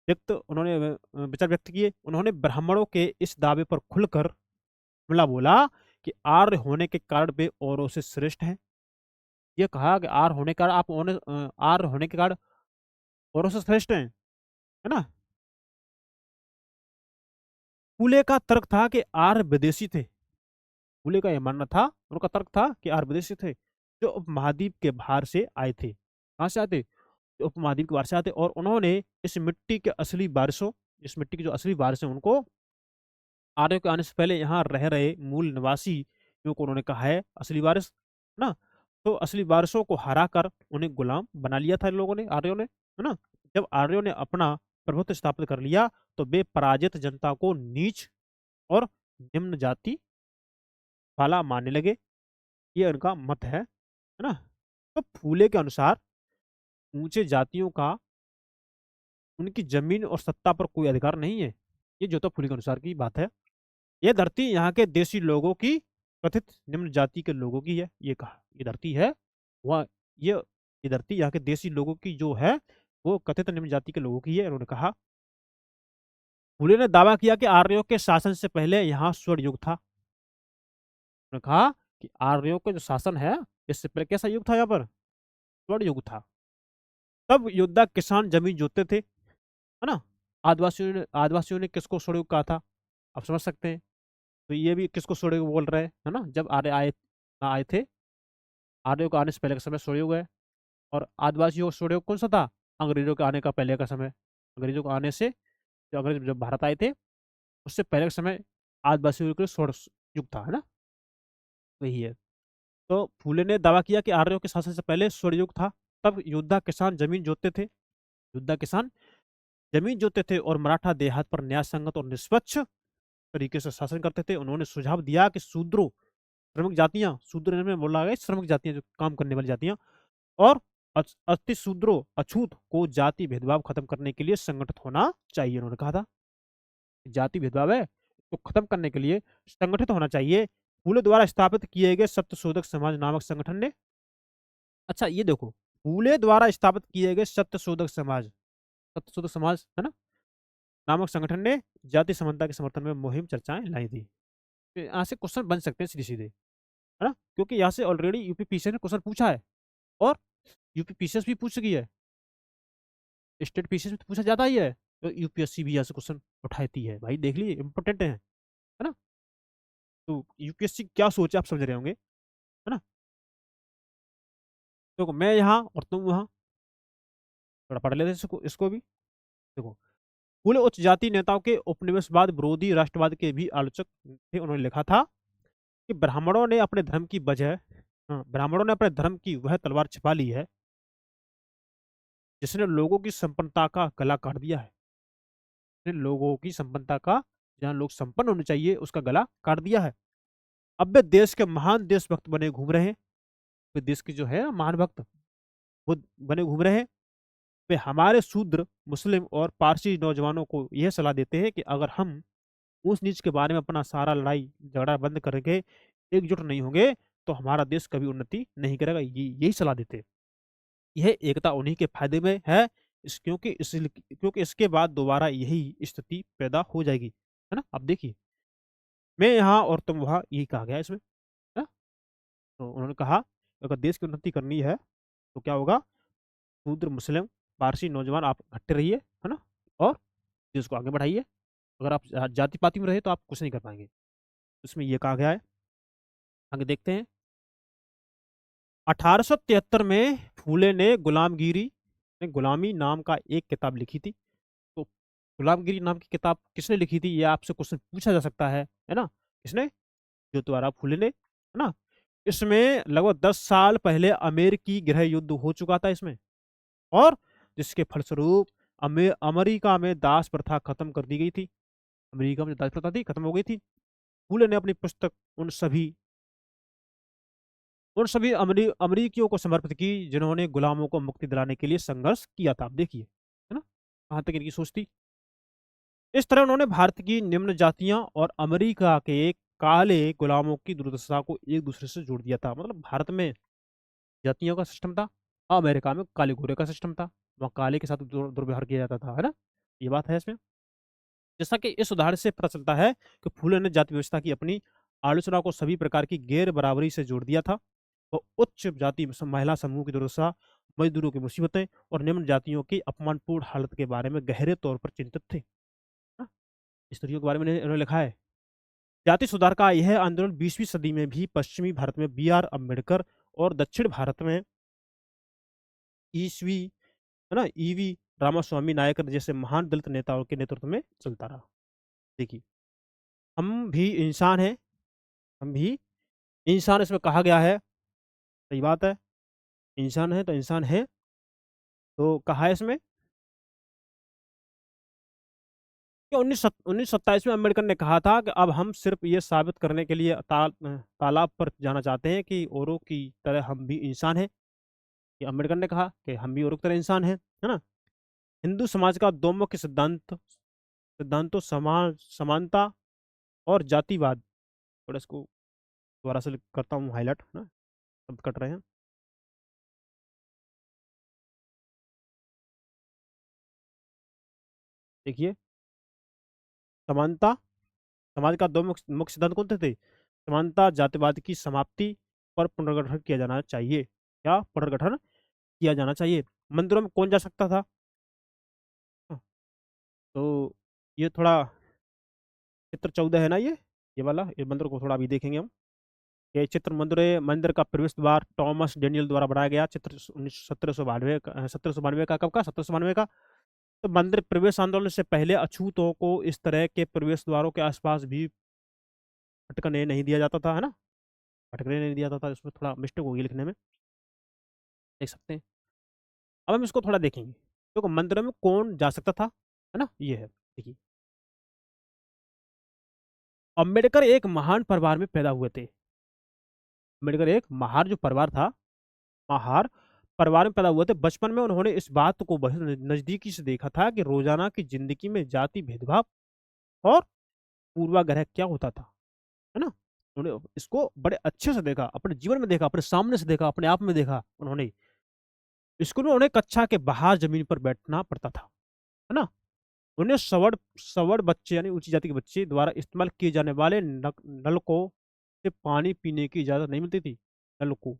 व्यक्त, उन्होंने विचार व्यक्त किए। उन्होंने ब्राह्मणों के इस दावे पर खुलकर हमला बोला कि आर्य होने के कारण वे औरों से श्रेष्ठ हैं। ये कहा कि आर्य होने के कारण आर्य होने के कारण औरों से श्रेष्ठ हैं, है ना। फूले का तर्क था कि आर्य विदेशी थे। फूले का यह मानना था, उनका तर्क था कि आर्य विदेशी थे जो उपमहाद्वीप के बाहर से आए थे। कहाँ से आए थे? जो उपमहाद्वीप के बाहर से आते। और उन्होंने इस मिट्टी के असली वारिसों, इस मिट्टी के जो असली वारिस हैं उनको, आर्यों के आने से पहले यहाँ रह रहे मूल निवासियों को उन्होंने कहा है असली वारिस, ना। तो असली वारिसों को हरा कर उन्हें गुलाम बना लिया था इन लोगों ने, आर्यों ने, है ना। जब आर्यों ने अपना प्रभुत्व स्थापित कर लिया तो वे पराजित जनता को नीच और निम्न जाति वाला मानने लगे। ये उनका मत है ना? तो फूले के अनुसार ऊंचे जातियों का उनकी जमीन और सत्ता पर कोई अधिकार नहीं है। ये जो तो फूले के अनुसार की बात है। ये धरती यहाँ के देशी लोगों की, कथित निम्न जाति के लोगों की है। ये कहा ये धरती है वह ये ये धरती यहाँ के देशी लोगों की जो है वो कथित निम्न जाति के लोगों की है। उन्होंने कहा, फूले ने दावा किया कि आर्यों के शासन से पहले यहाँ स्वर्ण युग था। उन्होंने कहा कि आर्यों का जो शासन है इससे पहले कैसा युग था? यहाँ पर स्वर्ण युग था। तब योद्धा किसान जमीन जोतते थे, है ना? आदिवासियों ने किसको स्वर्ण युग कहा था? आप समझ सकते हैं। तो ये भी किसको स्वर्ण युग बोल रहे हैं, है ना? जब आर्य आए आए थे, आर्यों के आने से पहले का समय स्वर्ण युग है। और आदिवासियों का स्वर्ण युग कौन सा था? अंग्रेजों के आने का पहले का समय। अंग्रेजों के आने से, जो अंग्रेज जब भारत आए थे उससे पहले का समय आदिवासियों के लिए स्वर्ण युग था, है ना? वही है। तो फूले ने दावा किया कि आर्यों के शासन से पहले स्वर्ण युग था। तब योद्धा किसान जमीन जोतते थे, योद्धा किसान जमीन जोतते थे और मराठा देहात पर न्याय संगत और निष्पक्ष तरीके से शासन करते थे। उन्होंने सुझाव दिया कि शूद्रों, श्रमिक जातियां, शूद्र में बोला गया श्रमिक जातियां, जो काम करने वाली जातियां, और अति शूद्रों अछूत को जाति भेदभाव खत्म करने के लिए संगठित होना चाहिए। उन्होंने कहा था जाति भेदभाव है तो खत्म करने के लिए संगठित होना चाहिए। फूले द्वारा स्थापित किए गए सत्यशोधक समाज नामक संगठन ने, अच्छा ये देखो, फूले द्वारा स्थापित किए गए सत्यशोधक समाज, है ना, नामक संगठन ने जाति समानता के समर्थन में मुहिम चर्चाएं लाई थी। तो यहाँ से क्वेश्चन बन सकते हैं सीधे सीधे, है ना? क्योंकि यहाँ से ऑलरेडी यूपीपीसीएस ने क्वेश्चन पूछा है, और यूपीपीसीएस भी पूछ गई है, स्टेट पीसीएस में तो पूछा जाता ही है। तो यूपीएससी भी यहाँ से क्वेश्चन उठाती है भाई, देख लीजिए इंपॉर्टेंट है ना? तो यूपीएससी क्या सोचे आप समझ रहे होंगे, है ना? देखो मैं यहाँ और तुम वहाँ, थोड़ा पढ़ लेते हैं इसको भी। देखो, फूले उच्च जाति नेताओं के उपनिवेशवाद विरोधी राष्ट्रवाद के भी आलोचक थे। उन्होंने लिखा था कि ब्राह्मणों ने अपने धर्म की बजाय, हाँ, ब्राह्मणों ने अपने धर्म की वह तलवार छिपा ली है जिसने लोगों की संपन्नता का गला काट दिया है। जिसने लोगों की संपन्नता का, जहाँ लोग संपन्न होने चाहिए, उसका गला काट दिया है। अब वे देश के महान देशभक्त बने घूम रहे हैं। वे देश के जो है महान भक्त वो बने घूम रहे हैं। वे हमारे शूद्र, मुस्लिम और पारसी नौजवानों को यह सलाह देते हैं कि अगर हम ऊंच नीच के बारे में अपना सारा लड़ाई झगड़ा बंद करके एकजुट नहीं होंगे तो हमारा देश कभी उन्नति नहीं करेगा। ये यही सलाह देते हैं। यह एकता उन्हीं के फायदे में है, क्योंकि इसके बाद दोबारा यही स्थिति पैदा हो जाएगी, है ना? अब देखिए, मैं यहाँ और तुम वहाँ, यही कहा गया है इसमें, है ना? तो उन्होंने कहा अगर देश की उन्नति करनी है तो क्या होगा? शूद्र, मुस्लिम, पारसी नौजवान आप इकट्ठे रहिए, है ना? और देश को आगे बढ़ाइए। अगर आप जाति पाति में रहे तो आप कुछ नहीं कर पाएंगे। इसमें यह कहा गया है। आगे देखते हैं। 1873 में फूले ने गुलामी नाम का एक किताब लिखी थी। तो गुलामगिरी नाम की किताब किसने लिखी थी, ये आपसे क्वेश्चन पूछा जा सकता है ना? किसने? ज्योतिबा फूले ने, है ना? इसमें लगभग 10 साल पहले अमेरिकी गृह युद्ध हो चुका था इसमें, और जिसके फलस्वरूप अमेरिका में दास प्रथा खत्म कर दी गई थी। अमेरिका में जो दास प्रथा थी खत्म हो गई थी। फूले ने अपनी पुस्तक उन सभी अमरीकियों को समर्पित की जिन्होंने गुलामों को मुक्ति दिलाने के लिए संघर्ष किया था। आप देखिए, है ना, कहाँ तक इनकी सोच थी। इस तरह उन्होंने भारत की निम्न जातियां और अमेरिका के काले गुलामों की दुर्दशा को एक दूसरे से जोड़ दिया था। मतलब भारत में जातियों का सिस्टम था, अमेरिका में काले गोरे का सिस्टम था। वहाँ काले के साथ दुर्व्यवहार किया जाता था, है ना? ये बात है इसमें। जैसा कि इस उदाहरण से पता चलता है कि फूले ने जाति व्यवस्था की अपनी आलोचना को सभी प्रकार की गैर बराबरी से जोड़ दिया था। वो उच्च जाति महिला समूह की दुर्दशा, मजदूरों की मुसीबतें और निम्न जातियों की अपमानपूर्ण हालत के बारे में गहरे तौर पर चिंतित थे। हाँ, स्त्रियों के बारे में इन्होंने लिखा है। जाति सुधार का यह आंदोलन 20वीं सदी में भी पश्चिमी भारत में बी आर अम्बेडकर और दक्षिण भारत में ईसवी, है ना, ईवी रामास्वामी नायकर जैसे महान दलित नेताओं के नेतृत्व में चलता रहा। देखिए, हम भी इंसान हैं, हम भी इंसान, इसमें कहा गया है। सही बात है, इंसान है तो इंसान है। तो कहा है इसमें कि 1927 में अम्बेडकर ने कहा था कि अब हम सिर्फ ये साबित करने के लिए तालाब पर जाना चाहते हैं कि औरों की तरह हम भी इंसान हैं। ये अम्बेडकर ने कहा कि हम भी औरों की तरह इंसान हैं, है ना। हिंदू समाज का दो मुख्य सिद्धांतों समानता और जातिवाद। थोड़ा इसको दोबारा से करता हूँ हाईलाइट, है ना, शब्द कट रहे हैं। देखिए, समानता, समाज का दो मुख्य मुख्य सिद्धांत कौन से थे? समानता, जातिवाद की समाप्ति पर पुनर्गठन किया जाना चाहिए। क्या पुनर्गठन किया जाना चाहिए? मंदिरों में कौन जा सकता था? हाँ, तो ये थोड़ा चित्र 14 है ना, ये वाला, ये मंदिर को थोड़ा अभी देखेंगे हम। ये चित्र मंदिर का प्रवेश द्वार टॉमस डेनियल द्वारा बनाया गया। चित्र 1792 का, 1792 का, कब का? 1792 का। तो मंदिर प्रवेश आंदोलन से पहले अछूतों को इस तरह के प्रवेश द्वारों के आसपास भी भटकने नहीं दिया जाता था, है ना। भटकने नहीं दिया जाता था, इसमें थोड़ा मिस्टेक होगी लिखने में, देख सकते हैं। अब हम इसको थोड़ा देखेंगे, तो मंदिर में कौन जा सकता था, है ना, ये है, देखिए। अम्बेडकर एक महान परिवार में पैदा हुए थे। अम्बेडकर एक महार जो परिवार था, महार परिवार में पैदा हुए थे। बचपन में उन्होंने इस बात को बहुत नजदीकी से देखा था कि रोजाना की जिंदगी में जाति भेदभाव और पूर्वाग्रह क्या होता था, है ना। उन्होंने इसको बड़े अच्छे से देखा, अपने जीवन में देखा, अपने सामने से देखा, अपने आप में देखा उन्होंने। स्कूल में उन्हें कक्षा के बाहर जमीन पर बैठना पड़ता था, है ना। उन्हें सवर्ण बच्चे यानी ऊंची जाति के बच्चे द्वारा इस्तेमाल किए जाने वाले नलकों से पानी पीने की इजाजत नहीं मिलती थी। नलको,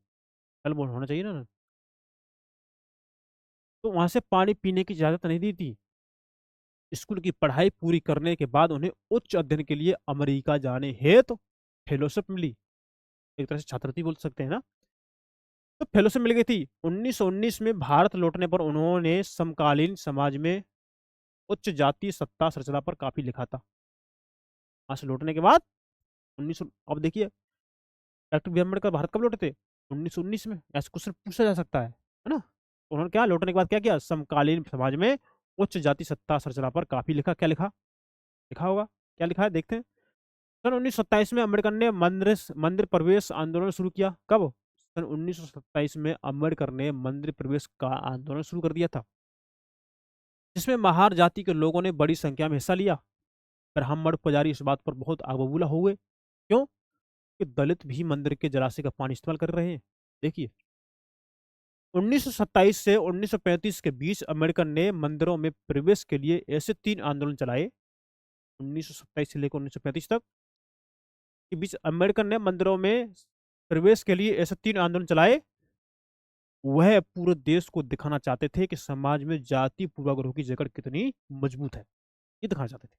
नल बोल होना चाहिए ना, तो वहां से पानी पीने की इजाजत नहीं दी थी। स्कूल की पढ़ाई पूरी करने के बाद उन्हें उच्च अध्ययन के लिए अमेरिका जाने हेतु फेलोशिप मिली। एक तरह से छात्रवृत्ति बोल सकते हैं ना। तो फेलोशिप मिल गई थी। 1919 में भारत लौटने पर उन्होंने समकालीन समाज में उच्च जातीय सत्ता संरचना पर काफी लिखा था। वहां से लौटने के बाद 19, अब देखिए, डॉक्टर बी अम्बेडकर भारत कब लौटे थे? 1919 में। ऐसा क्वेश्चन पूछा जा सकता है ना। तो उन्होंने क्या लौटने के बाद क्या किया? समकालीन समाज में उच्च जाति सत्ता संरचना पर काफी लिखा। क्या लिखा? लिखा होगा, क्या लिखा है, देखते हैं। सन 1927 में अम्बेडकर ने मंदिर प्रवेश आंदोलन शुरू किया। कब? सन 1927 में अम्बेडकर ने मंदिर प्रवेश का आंदोलन शुरू कर दिया था, जिसमें महार जाति के लोगों ने बड़ी संख्या में हिस्सा लिया। ब्राह्मण पुजारी इस बात पर बहुत आग बबूला हो गए। क्यों? कि दलित भी मंदिर के जलाशय का पानी इस्तेमाल कर रहे हैं। देखिए, 1927 से 1935 के बीच अम्बेडकर ने मंदिरों में प्रवेश के लिए ऐसे 3 आंदोलन चलाए। 1927 से लेकर 1935 तक के बीच अम्बेडकर ने मंदिरों में प्रवेश के लिए ऐसे 3 आंदोलन चलाए। वह पूरे देश को दिखाना चाहते थे कि समाज में जाति पूर्वाग्रहों की जकड़ कितनी मजबूत है, ये दिखाना चाहते थे।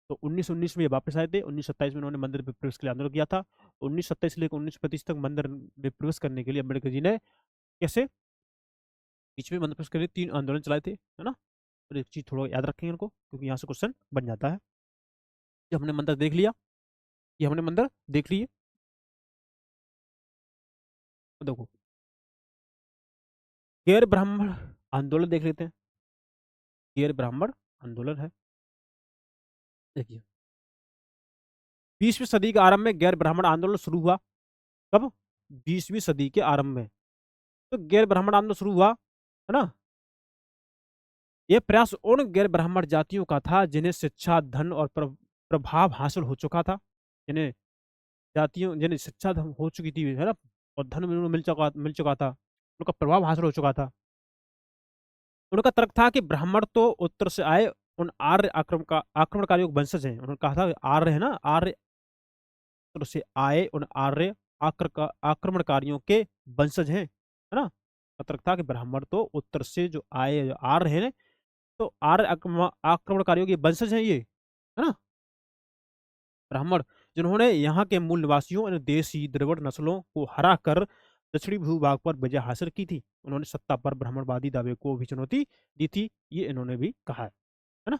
तो 1919 में ये वापस आए थे। 1927 में उन्होंने मंदिर में प्रवेश के लिए आंदोलन किया था। 1927 से लेकर 1935 तक मंदिर में प्रवेश करने के लिए अम्बेडकर जी ने कैसे बीच में मंदिर प्रवेश के लिए 3 आंदोलन चलाए थे, है ना। और एक चीज थोड़ा याद रखेंगे उनको, क्योंकि यहाँ से क्वेश्चन बन जाता है। जब हमने मंदिर देख लिया, ये हमने मंदिर देख लिए, तो देखो, गैर ब्राह्मण आंदोलन देख लेते हैं। गैर ब्राह्मण आंदोलन है, देखिए। 20वीं सदी के आरंभ में गैर ब्राह्मण आंदोलन शुरू हुआ। कब? 20वीं सदी के आरंभ में तो गैर ब्राह्मण आंदोलन शुरू हुआ, है ना। यह प्रयास उन गैर ब्राह्मण जातियों का था जिन्हें शिक्षा, धन और प्रभाव हासिल हो चुका था। जिन्हें जातियों जिन्हें शिक्षा हो चुकी थी, है ना, और धन भी उन्हें मिल चुका था, उनका प्रभाव हासिल हो चुका था। उनका तर्क था कि ब्राह्मण तो उत्तर से आए उन आर्य आक्रमणकारियों के वंशज हैं। उन्होंने कहा था आर्य, है ना, आर्य उत्तर से आए उन आर्य आक्रमणकारियों के वंशज हैं, है ना। का तर्क था कि ब्राह्मण तो उत्तर से जो आए आर्य हैं, तो आर्य आक्रमणकारियों के वंशज हैं ये, है ना, ब्राह्मण, जिन्होंने यहाँ के मूल निवासियों और देसी द्रविड़ नस्लों को हरा कर दक्षिणी भूभाग पर विजय हासिल की थी। उन्होंने सत्ता पर ब्राह्मणवादी दावे को भी चुनौती दी थी, ये इन्होंने भी कहा है ना।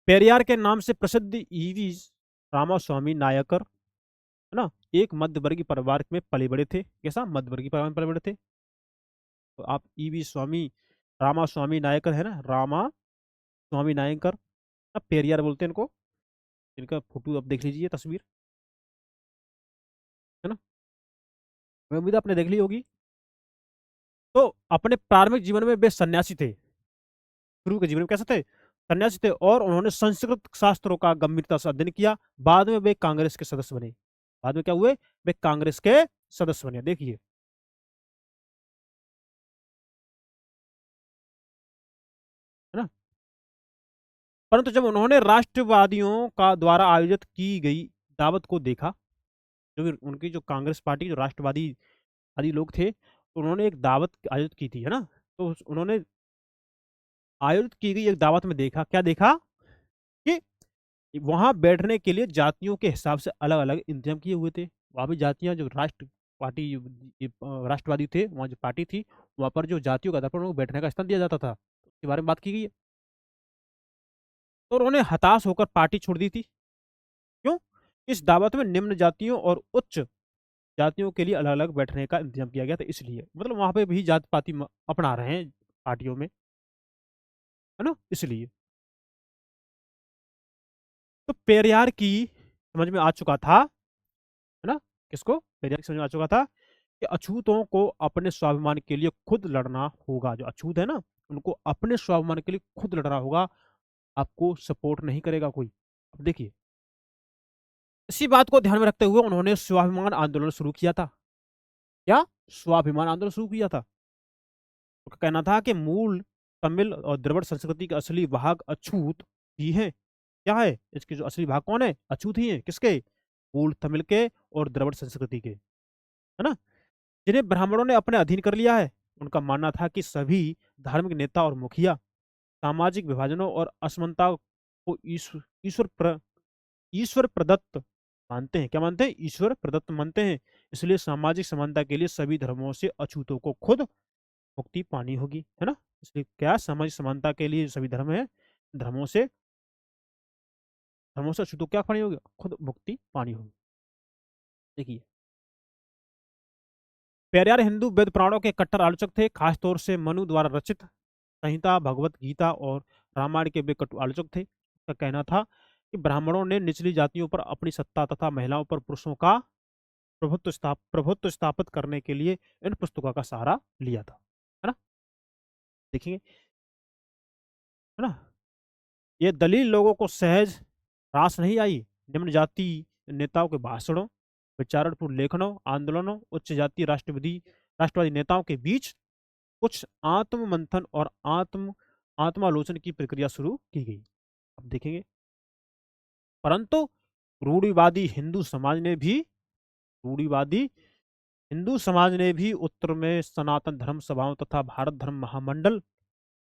पेरियार के नाम से प्रसिद्ध ईवी रामास्वामी नायकर, है ना, एक मध्यवर्गीय परिवार में पले बड़े थे। कैसा? मध्यवर्गीय परिवार में पले बड़े थे। तो आप ईवी रामास्वामी नायकर, है ना, रामा स्वामी नायकर, अब पेरियार बोलते हैं इनको। इनका फोटो आप देख लीजिए, तस्वीर, है ना। मैं उम्मीद है आपने देख ली होगी। तो अपने प्रारंभिक जीवन में वे सन्यासी थे। शुरू के जीवन में कैसे थे? सन्यासी थे, और उन्होंने संस्कृत शास्त्रों का गंभीरता से अध्ययन किया। बाद में वे कांग्रेस के सदस्य बने। बाद में क्या हुए? वे कांग्रेस के सदस्य बने, देखिए, है ना। परंतु जब उन्होंने राष्ट्रवादियों का द्वारा आयोजित की गई दावत को देखा, जो भी उनकी जो कांग्रेस पार्टी, जो राष्ट्रवादी आदि लोग थे, तो उन्होंने एक दावत आयोजित की थी, है ना। तो उन्होंने आयोजित की गई एक दावत में देखा, क्या देखा? कि वहां बैठने के लिए जातियों के हिसाब से अलग अलग इंतजाम किए हुए थे। वहां भी जातियां, जो राष्ट्र पार्टी, राष्ट्रवादी थे, वहां जो पार्टी थी, वहां पर जो जातियों का आधार पर उनको बैठने का स्थान दिया जाता था, उसके बारे में बात की गई है। तो उन्होंने हताश होकर पार्टी छोड़ दी थी। क्यों? इस दावत में निम्न जातियों और उच्च जातियों के लिए अलग अलग बैठने का इंतजाम किया गया था, इसलिए मतलब वहां पे भी जात पाति अपना रहे हैं पार्टियों में, है ना, इसलिए। तो पेरियार की समझ में आ चुका था, है ना। किसको? पेरियार की समझ में आ चुका था कि अछूतों को अपने स्वाभिमान के लिए खुद लड़ना होगा। जो अछूत है ना, उनको अपने स्वाभिमान के लिए खुद लड़ना होगा, आपको सपोर्ट नहीं करेगा कोई। अब देखिए, इसी बात को ध्यान में रखते हुए उन्होंने स्वाभिमान आंदोलन शुरू किया था। क्या? स्वाभिमान आंदोलन शुरू किया था। उनका कहना था कि मूल तमिल और द्रविड़ संस्कृति के असली भाग अछूत ही है। क्या है? इसके जो असली भाग कौन है? अछूत ही है। किसके? मूल तमिल के और द्रविड़ संस्कृति के, है ना, जिन्हें ब्राह्मणों ने अपने अधीन कर लिया है। उनका मानना था कि सभी धार्मिक नेता और मुखिया सामाजिक विभाजनों और असमानता को ईश्वर प्रदत्त मानते हैं। क्या मानते हैं? ईश्वर प्रदत्त मानते हैं। इसलिए सामाजिक समानता के लिए सभी धर्मों से अछूतों को खुद मुक्ति पानी होगी, है ना। इसलिए क्या? सामाजिक समानता के लिए सभी धर्म है, धर्मों से धर्मों से अछूतों क्या पानी होगी? खुद मुक्ति पानी होगी। देखिए, पेरियार हिंदू वेद पुराणों के कट्टर आलोचक थे, खासतौर से मनु द्वारा रचित संहिता, भगवत गीता और रामायण के वे कटु आलोचक थे। उसका कहना था कि ब्राह्मणों ने निचली जातियों पर अपनी सत्ता तथा महिलाओं पर पुरुषों का प्रभुत्व स्थापित करने के लिए इन पुस्तकों का सहारा लिया था, है ना। देखेंगे, है ना। ये दलील लोगों को सहज रास नहीं आई। निम्न जाति नेताओं के भाषणों, विचारणपूर्ण लेखनों, आंदोलनों, उच्च जाति राष्ट्रवादी नेताओं के बीच कुछ आत्म मंथन और आत्मालोचन की प्रक्रिया शुरू की गई। अब देखेंगे, परंतु रूढ़िवादी हिंदू समाज ने भी रूढ़िवादी हिंदू समाज ने भी उत्तर में सनातन धर्म सभाओं तथा भारत धर्म महामंडल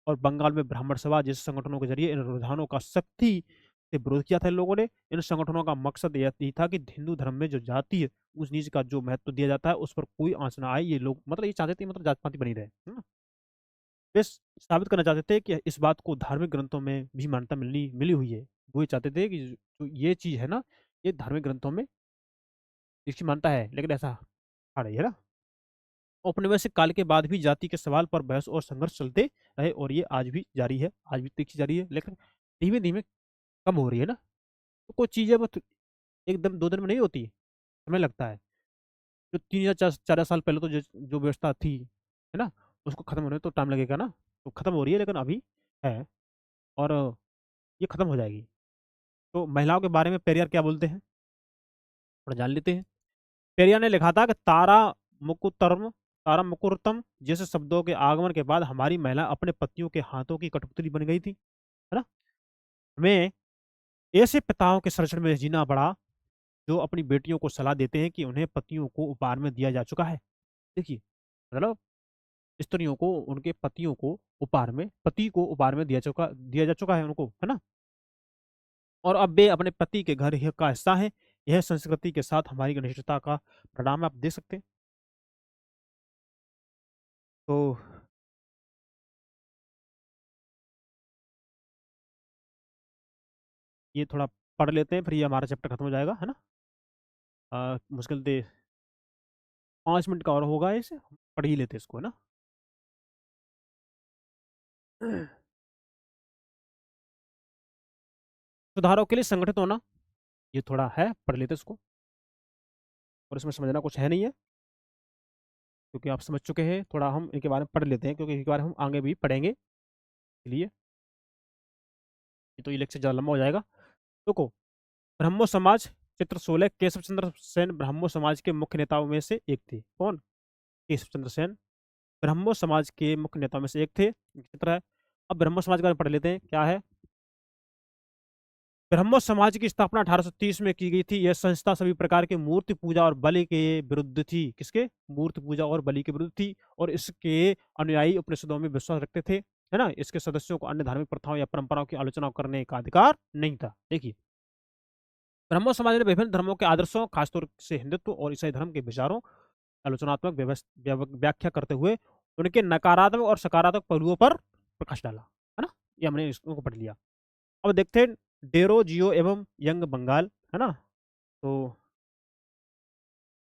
और बंगाल में ब्राह्मण सभा जैसे संगठनों के जरिए इन रुझानों का सख्ती से विरोध किया था। इन लोगों ने, इन संगठनों का मकसद यही था कि हिंदू धर्म में जो जातीय उस नीच का जो महत्व दिया जाता है, उस पर कोई आंच ना आए। ये लोग मतलब ये चाहते थे, मतलब जात पाति बनी रहे, है ना। वे साबित करना चाहते थे कि इस बात को धार्मिक ग्रंथों में भी मान्यता मिली मिली हुई है। वो ये चाहते थे कि जो ये चीज है ना, ये धार्मिक ग्रंथों में इसकी मान्यता है, लेकिन ऐसा आ रही है ना। औपनिवेशिक काल के बाद भी जाति के सवाल पर बहस और संघर्ष चलते रहे, और ये आज भी जारी है, आज भी तीखी जारी है, लेकिन धीमे धीमे कम हो रही है ना। तो कोई चीजें बस एकदम दो दिन में नहीं होती, समय लगता है। जो 3 या 4 साल पहले तो जो व्यवस्था थी, है ना, उसको खत्म होने में तो टाइम लगेगा ना। तो खत्म हो रही है, लेकिन अभी है, और ये खत्म हो जाएगी। तो महिलाओं के बारे में पेरियार क्या बोलते हैं, थोड़ा जान लेते हैं। पेरियार ने लिखा था कि तारा मुकुरतम जैसे शब्दों के आगमन के बाद हमारी महिला अपने पतियों के हाथों की कठपुतली बन गई थी, है ना। हमें ऐसे पिताओं के संरक्षण में जीना पड़ा जो अपनी बेटियों को सलाह देते हैं कि उन्हें पतियों को उपहार में दिया जा चुका है। देखिए, मतलब स्त्रियों को उनके पतियों को उपहार में पति को उपहार में दिया जा चुका है उनको, है ना। और अब वे अपने पति के घर का हिस्सा है। यह संस्कृति के साथ हमारी घनिष्ठता का परिणाम आप देख सकते हैं। तो ये थोड़ा पढ़ लेते हैं, फिर ये हमारा चैप्टर खत्म हो जाएगा, है ना। मुश्किल से 5 मिनट का और होगा, इसे पढ़ ही लेते हैं इसको, है ना। सुधारों के लिए संगठित होना, ये थोड़ा है, पढ़ लेते इसको, और इसमें समझना कुछ है नहीं है, क्योंकि आप समझ चुके हैं। थोड़ा हम इनके बारे में पढ़ लेते हैं, क्योंकि इनके बारे में हम आगे भी पढ़ेंगे, इसलिए ये तो ये लेक्चर ज़्यादा लंबा हो जाएगा। देखो, ब्रह्मो समाज, चित्र 16, केशव चंद्र सेन ब्रह्मो समाज के मुख्य नेताओं में से एक थे। कौन? केशव चंद्र सेन ब्रह्मो समाज के मुख्य नेताओं में से एक थे, चित्र है। अब ब्रह्मो समाज के बारे में पढ़ लेते हैं, क्या है। ब्रह्मो समाज की स्थापना 1830 में की गई थी। यह संस्था सभी प्रकार के मूर्ति पूजा और बलि के विरुद्ध थी। किसके? मूर्ति पूजा और बलि के विरुद्ध थी, और इसके अनुयायी उपनिषदों में विश्वास रखते थे, है ना। इसके सदस्यों को अन्य धार्मिक प्रथाओं या परंपराओं की आलोचना करने का अधिकार नहीं था। देखिए, ब्रह्मो समाज ने विभिन्न धर्मों के आदर्शों, खासतौर से हिंदुत्व और ईसाई धर्म के विचारों आलोचनात्मक व्याख्या करते हुए उनके नकारात्मक और सकारात्मक पहलुओं पर प्रकाश डाला, है ना। ये हमने इसको पढ़ लिया। अब देखते हैं डेरोजियो एवं यंग बंगाल, है ना। तो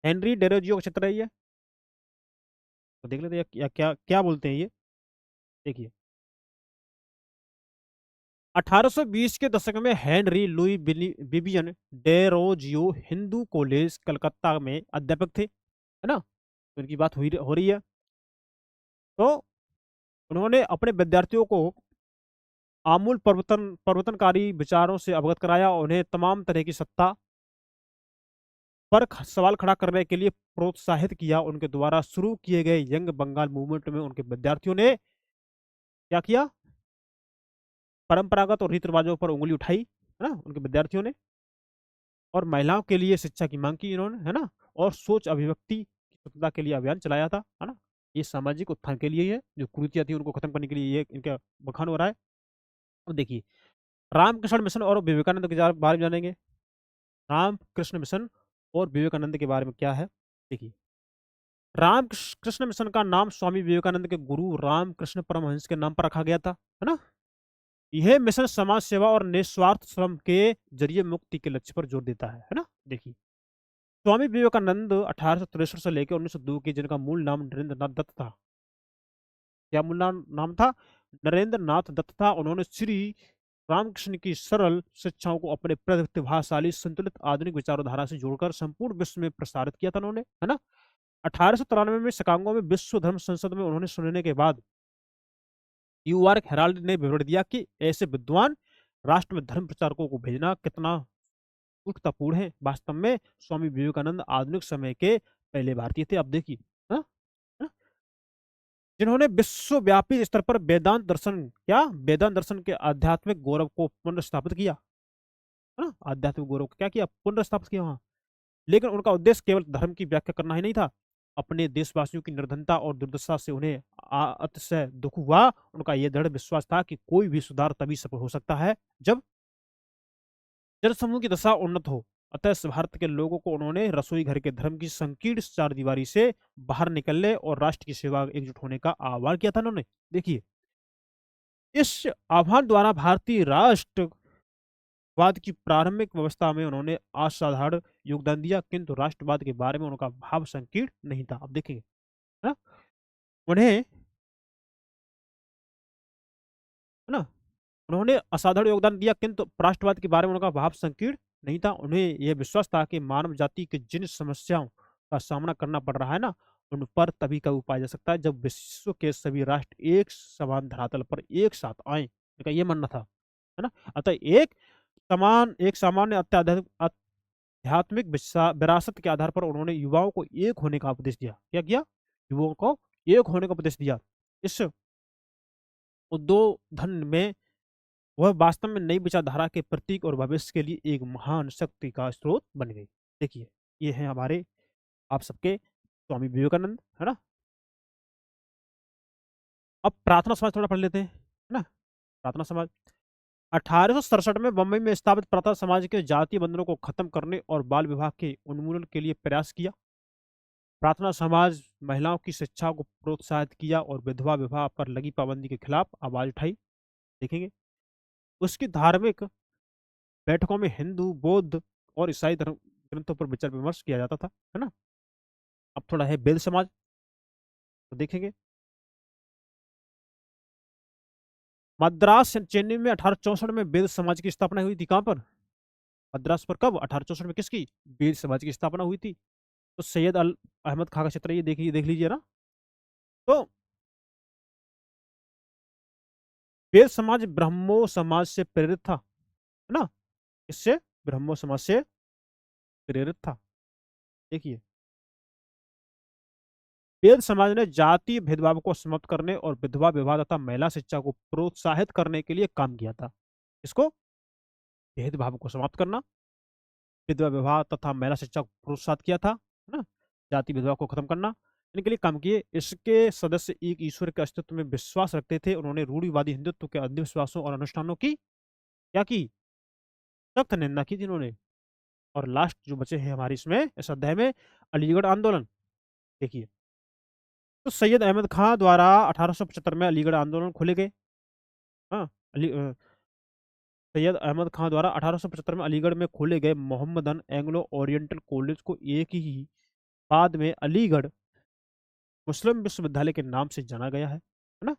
हेनरी डेरोजियो का चित्र है ये, तो देख लेते हैं क्या क्या क्या बोलते हैं ये। देखिए, 1820 के दशक में Henry Louis Vivian Derozio Hindu college Calcutta में अध्यापक थे, है ना। तो इनकी बात हो रही है। तो उन्होंने अपने विद्यार्थियों को आमूल परिवर्तनकारी विचारों से अवगत कराया, और उन्हें तमाम तरह की सत्ता पर सवाल खड़ा करने के लिए प्रोत्साहित किया। उनके द्वारा शुरू किए गए यंग बंगाल मूवमेंट में उनके विद्यार्थियों ने क्या किया? परंपरागत और रीति रिवाजों पर उंगली उठाई, है ना, उनके विद्यार्थियों ने, और महिलाओं के लिए शिक्षा की मांग की इन्होंने, है ना, और सोच अभिव्यक्ति की स्वतंत्रता के लिए अभियान चलाया था, है ना। ये सामाजिक उत्थान के लिए ही है, जो कुरीतियां थी उनको खत्म करने के लिए ये इनका बखान हो रहा है। अब देखिए, रामकृष्ण मिशन और विवेकानंद के बारे में जानेंगे। रामकृष्ण मिशन और विवेकानंद के बारे में क्या है, देखिए। रामकृष्ण मिशन का नाम स्वामी विवेकानंद के गुरु रामकृष्ण परमहंस के नाम पर रखा गया था, है ना। यह मिशन समाज सेवा और निस्वार्थ श्रम के जरिए मुक्ति के लक्ष्य पर जोर देता है ना। देखिए, स्वामी विवेकानंद 1863 से लेकर 1902 के, जिनका मूल नाम नरेंद्र नाथ दत्त था। क्या मूल नाम था? नरेंद्र नाथ दत्त था। उन्होंने श्री रामकृष्ण की सरल शिक्षाओं को अपने प्रतिभाशाली संतुलित आधुनिक विचारधारा से जोड़कर संपूर्ण विश्व में प्रसारित किया था उन्होंने, है ना। 1893 में शिकागो में विश्व धर्म संसद में उन्होंने सुनने के बाद न्यूयॉर्क हेराल्ड ने विवरण दिया कि ऐसे विद्वान राष्ट्र में धर्म प्रचारकों को भेजना कितना मूर्खतापूर्ण है। वास्तव में स्वामी विवेकानंद आधुनिक समय के पहले भारतीय थे। अब देखिए, हाँ? हाँ? जिन्होंने विश्वव्यापी स्तर पर वेदांत दर्शन के आध्यात्मिक गौरव को पुनर्स्थापित किया, है ना। आध्यात्मिक गौरव को क्या किया? पुनर्स्थापित किया, वहां। लेकिन उनका उद्देश्य केवल धर्म की व्याख्या करना ही नहीं था। अपने देशवासियों की निर्धनता और दुर्दशा से उन्हें अतिशय दुख हुआ। उनका यह दृढ़ विश्वास था कि कोई भी सुधार तभी सफल हो सकता है जब जनसमूह की दशा उन्नत हो। अतः भारत के लोगों को उन्होंने रसोई घर के धर्म की संकीर्ण चार दीवारी से बाहर निकलने और राष्ट्र की सेवा एकजुट होने का आह्वान किया था उन्होंने। देखिए, इस आह्वान द्वारा भारतीय राष्ट्रवाद की प्रारंभिक व्यवस्था में उन्होंने असाधारण योगदान दिया, किंतु राष्ट्रवाद के बारे में उनका भाव संकीर्ण नहीं था। अब देखेंगे, है ना। उन्हें, है ना, उन्होंने असाधारण योगदान दिया, किंतु राष्ट्रवाद के बारे में उनका भाव संकीर्ण नहीं था। उन्हें यह विश्वास था कि मानव जाति के जिन समस्याओं का सामना करना पड़ रहा है ना, उन पर तभी का उपाय जा सकता है जब विश्व के सभी राष्ट्र एक समान धरातल पर एक साथ आए। उनका ये मानना था, है ना। अतः एक सामान्य आध्यात्मिक विरासत के आधार पर उन्होंने युवाओं को एक होने का उपदेश दिया। क्या किया? युवाओं को एक होने का उपदेश दिया। इस उद्बोधन में वह वास्तव में नई विचारधारा के प्रतीक और भविष्य के लिए एक महान शक्ति का स्रोत बन गई। देखिए, ये है हमारे आप सबके स्वामी विवेकानंद, है ना। अब प्रार्थना समाज थोड़ा पढ़ लेते हैं, है ना। प्रार्थना समाज 1867 में बंबई में स्थापित प्रार्थना समाज के जातीय बंधनों को खत्म करने और बाल विवाह के उन्मूलन के लिए प्रयास किया। प्रार्थना समाज महिलाओं की शिक्षा को प्रोत्साहित किया और विधवा विवाह पर लगी पाबंदी के खिलाफ आवाज उठाई। देखेंगे, उसकी धार्मिक बैठकों में हिंदू, बौद्ध और ईसाई धर्म ग्रंथों पर विचार विमर्श किया जाता था, है ना। अब थोड़ा है बेल समाज, तो देखेंगे। मद्रास चेन्नई में 1864 में बेद समाज की स्थापना हुई थी। कहां पर? मद्रास पर कब? 1864 में किसकी? बेद समाज की स्थापना हुई थी। तो सैयद अल अहमद खां का क्षेत्र, ये देखिए, देख लीजिए ना। तो बेद समाज ब्रह्मो समाज से प्रेरित था, है ना? इससे ब्रह्मो समाज से प्रेरित था। देखिए, बेद समाज ने जाति भेदभाव को समाप्त करने और विधवा विवाह तथा महिला शिक्षा को प्रोत्साहित करने के लिए काम किया था। इसको भेदभाव को समाप्त करना, विधवा विवाह तथा महिला शिक्षा को प्रोत्साहित किया था, है ना? जाति भेदभाव को खत्म करना, इनके लिए काम किए। इसके सदस्य एक ईश्वर के अस्तित्व में विश्वास रखते थे। उन्होंने रूढ़िवादी हिंदुत्व के अंधविश्वासों और अनुष्ठानों की क्या की? सख्त निंदा की थी इन्होंने। और लास्ट जो बचे हैं हमारे इसमें इस अध्याय में, अलीगढ़ आंदोलन। देखिए, तो सैयद अहमद खां द्वारा 1875 में अलीगढ़ आंदोलन खोले गए। हाँ, सैयद अहमद खां द्वारा 1875 में अलीगढ़ में खोले गए मोहम्मदन एंग्लो ओरिएंटल कॉलेज को एक ही बाद में अलीगढ़ मुस्लिम विश्वविद्यालय के नाम से जाना गया है ना?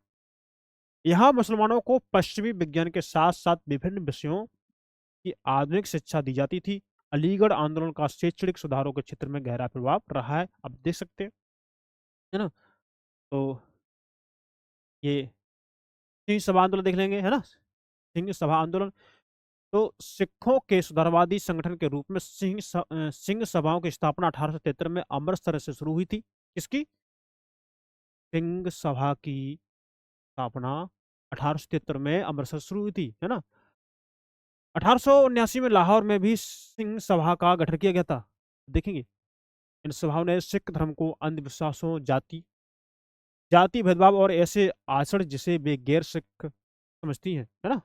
यहाँ मुसलमानों को पश्चिमी विज्ञान के साथ साथ विभिन्न विषयों की आधुनिक शिक्षा दी जाती थी। अलीगढ़ आंदोलन का शैक्षणिक सुधारों के क्षेत्र में गहरा प्रभाव रहा है, आप देख सकते हैं, है ना? तो ये सिंह सभा आंदोलन देख लेंगे, है ना? सिंह सभा आंदोलन, तो सिखों के सुधारवादी संगठन के रूप में सिंह सभाओं की स्थापना 1873 में अमृतसर से शुरू हुई थी। किसकी? सिंह सभा की स्थापना 1873 में अमृतसर शुरू हुई थी, है ना? 1879 में लाहौर में भी सिंह सभा का गठन किया गया था। देखेंगे, इन सभाओं ने सिख धर्म को अंधविश्वासों, जाति जाति भेदभाव और ऐसे आचरण जिसे वे गैर सिख समझती हैं, है ना,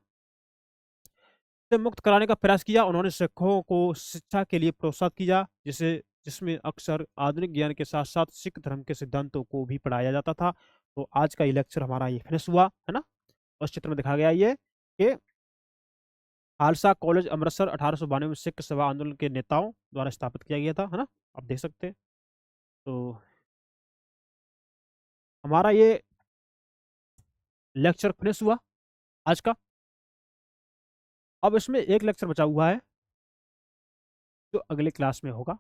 से मुक्त कराने का प्रयास किया। उन्होंने सिखों को शिक्षा के लिए प्रोत्साहित किया, जिसे जिसमें अक्सर आधुनिक ज्ञान के साथ साथ सिख धर्म के सिद्धांतों को भी पढ़ाया जाता था। तो आज का ये लेक्चर हमारा ये फिनिश हुआ, है ना? उस चित्र में दिखाया गया ये कि खालसा कॉलेज अमृतसर 1892 में सिख सभा आंदोलन के नेताओं द्वारा स्थापित किया गया था, है ना? आप देख सकते हैं। तो हमारा ये लेक्चर फिनिश हुआ आज का। अब इसमें एक लेक्चर बचा हुआ है जो अगले क्लास में होगा।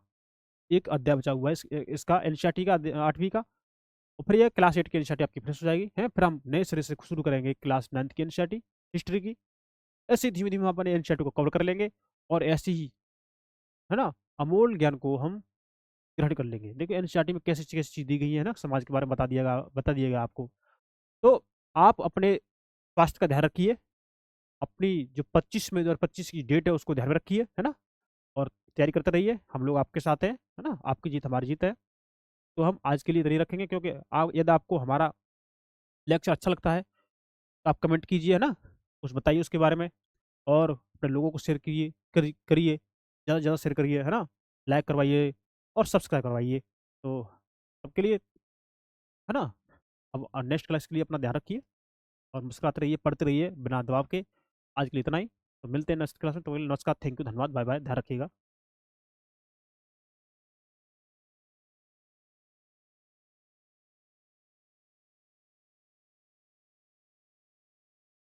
एक अध्याय बचा हुआ है इसका एनसीईआरटी का 8वीं का। और फिर ये क्लास 8 की एनसीईआरटी आपकी फिनिश हो जाएगी, है। फिर हम नए सिरे से शुरू करेंगे क्लास 9th की एनसीईआरटी हिस्ट्री की। ऐसे धीमे धीमे हम अपने एनसीईआरटी को कवर कर लेंगे और ऐसे ही, है ना, अमूल ज्ञान को हम ग्रहण कर लेंगे। देखिए एनसीईआरटी में कैसी कैसी चीज दी गई है ना, समाज के बारे में बता दिएगा आपको। तो आप अपने स्वास्थ्य का ध्यान रखिए, अपनी जो 25 मई 2025 की डेट है उसको ध्यान में रखिए, है ना, और तैयारी करते रहिए। हम लोग आपके साथ हैं, है ना, आपकी जीत हमारी जीत है। तो हम आज के लिए इधर ही रखेंगे, क्योंकि आप, यदि आपको हमारा लेक्चर अच्छा लगता है तो आप कमेंट कीजिए, है ना, कुछ बताइए उसके बारे में। और अपने लोगों को शेयर करिए, ज़्यादा से ज़्यादा शेयर करिए, है ना, लाइक करवाइए और सब्सक्राइब करवाइए। तो सबके लिए, है ना, अब नेक्स्ट क्लास के लिए अपना ध्यान रखिए और मुस्कुराते रहिए, पढ़ते रहिए बिना दबाव के। आज के लिए इतना ही। तो मिलते हैं नेक्स्ट क्लास में। तो नमस्कार, थैंक यू, धन्यवाद, बाय बाय, ध्यान रखिएगा।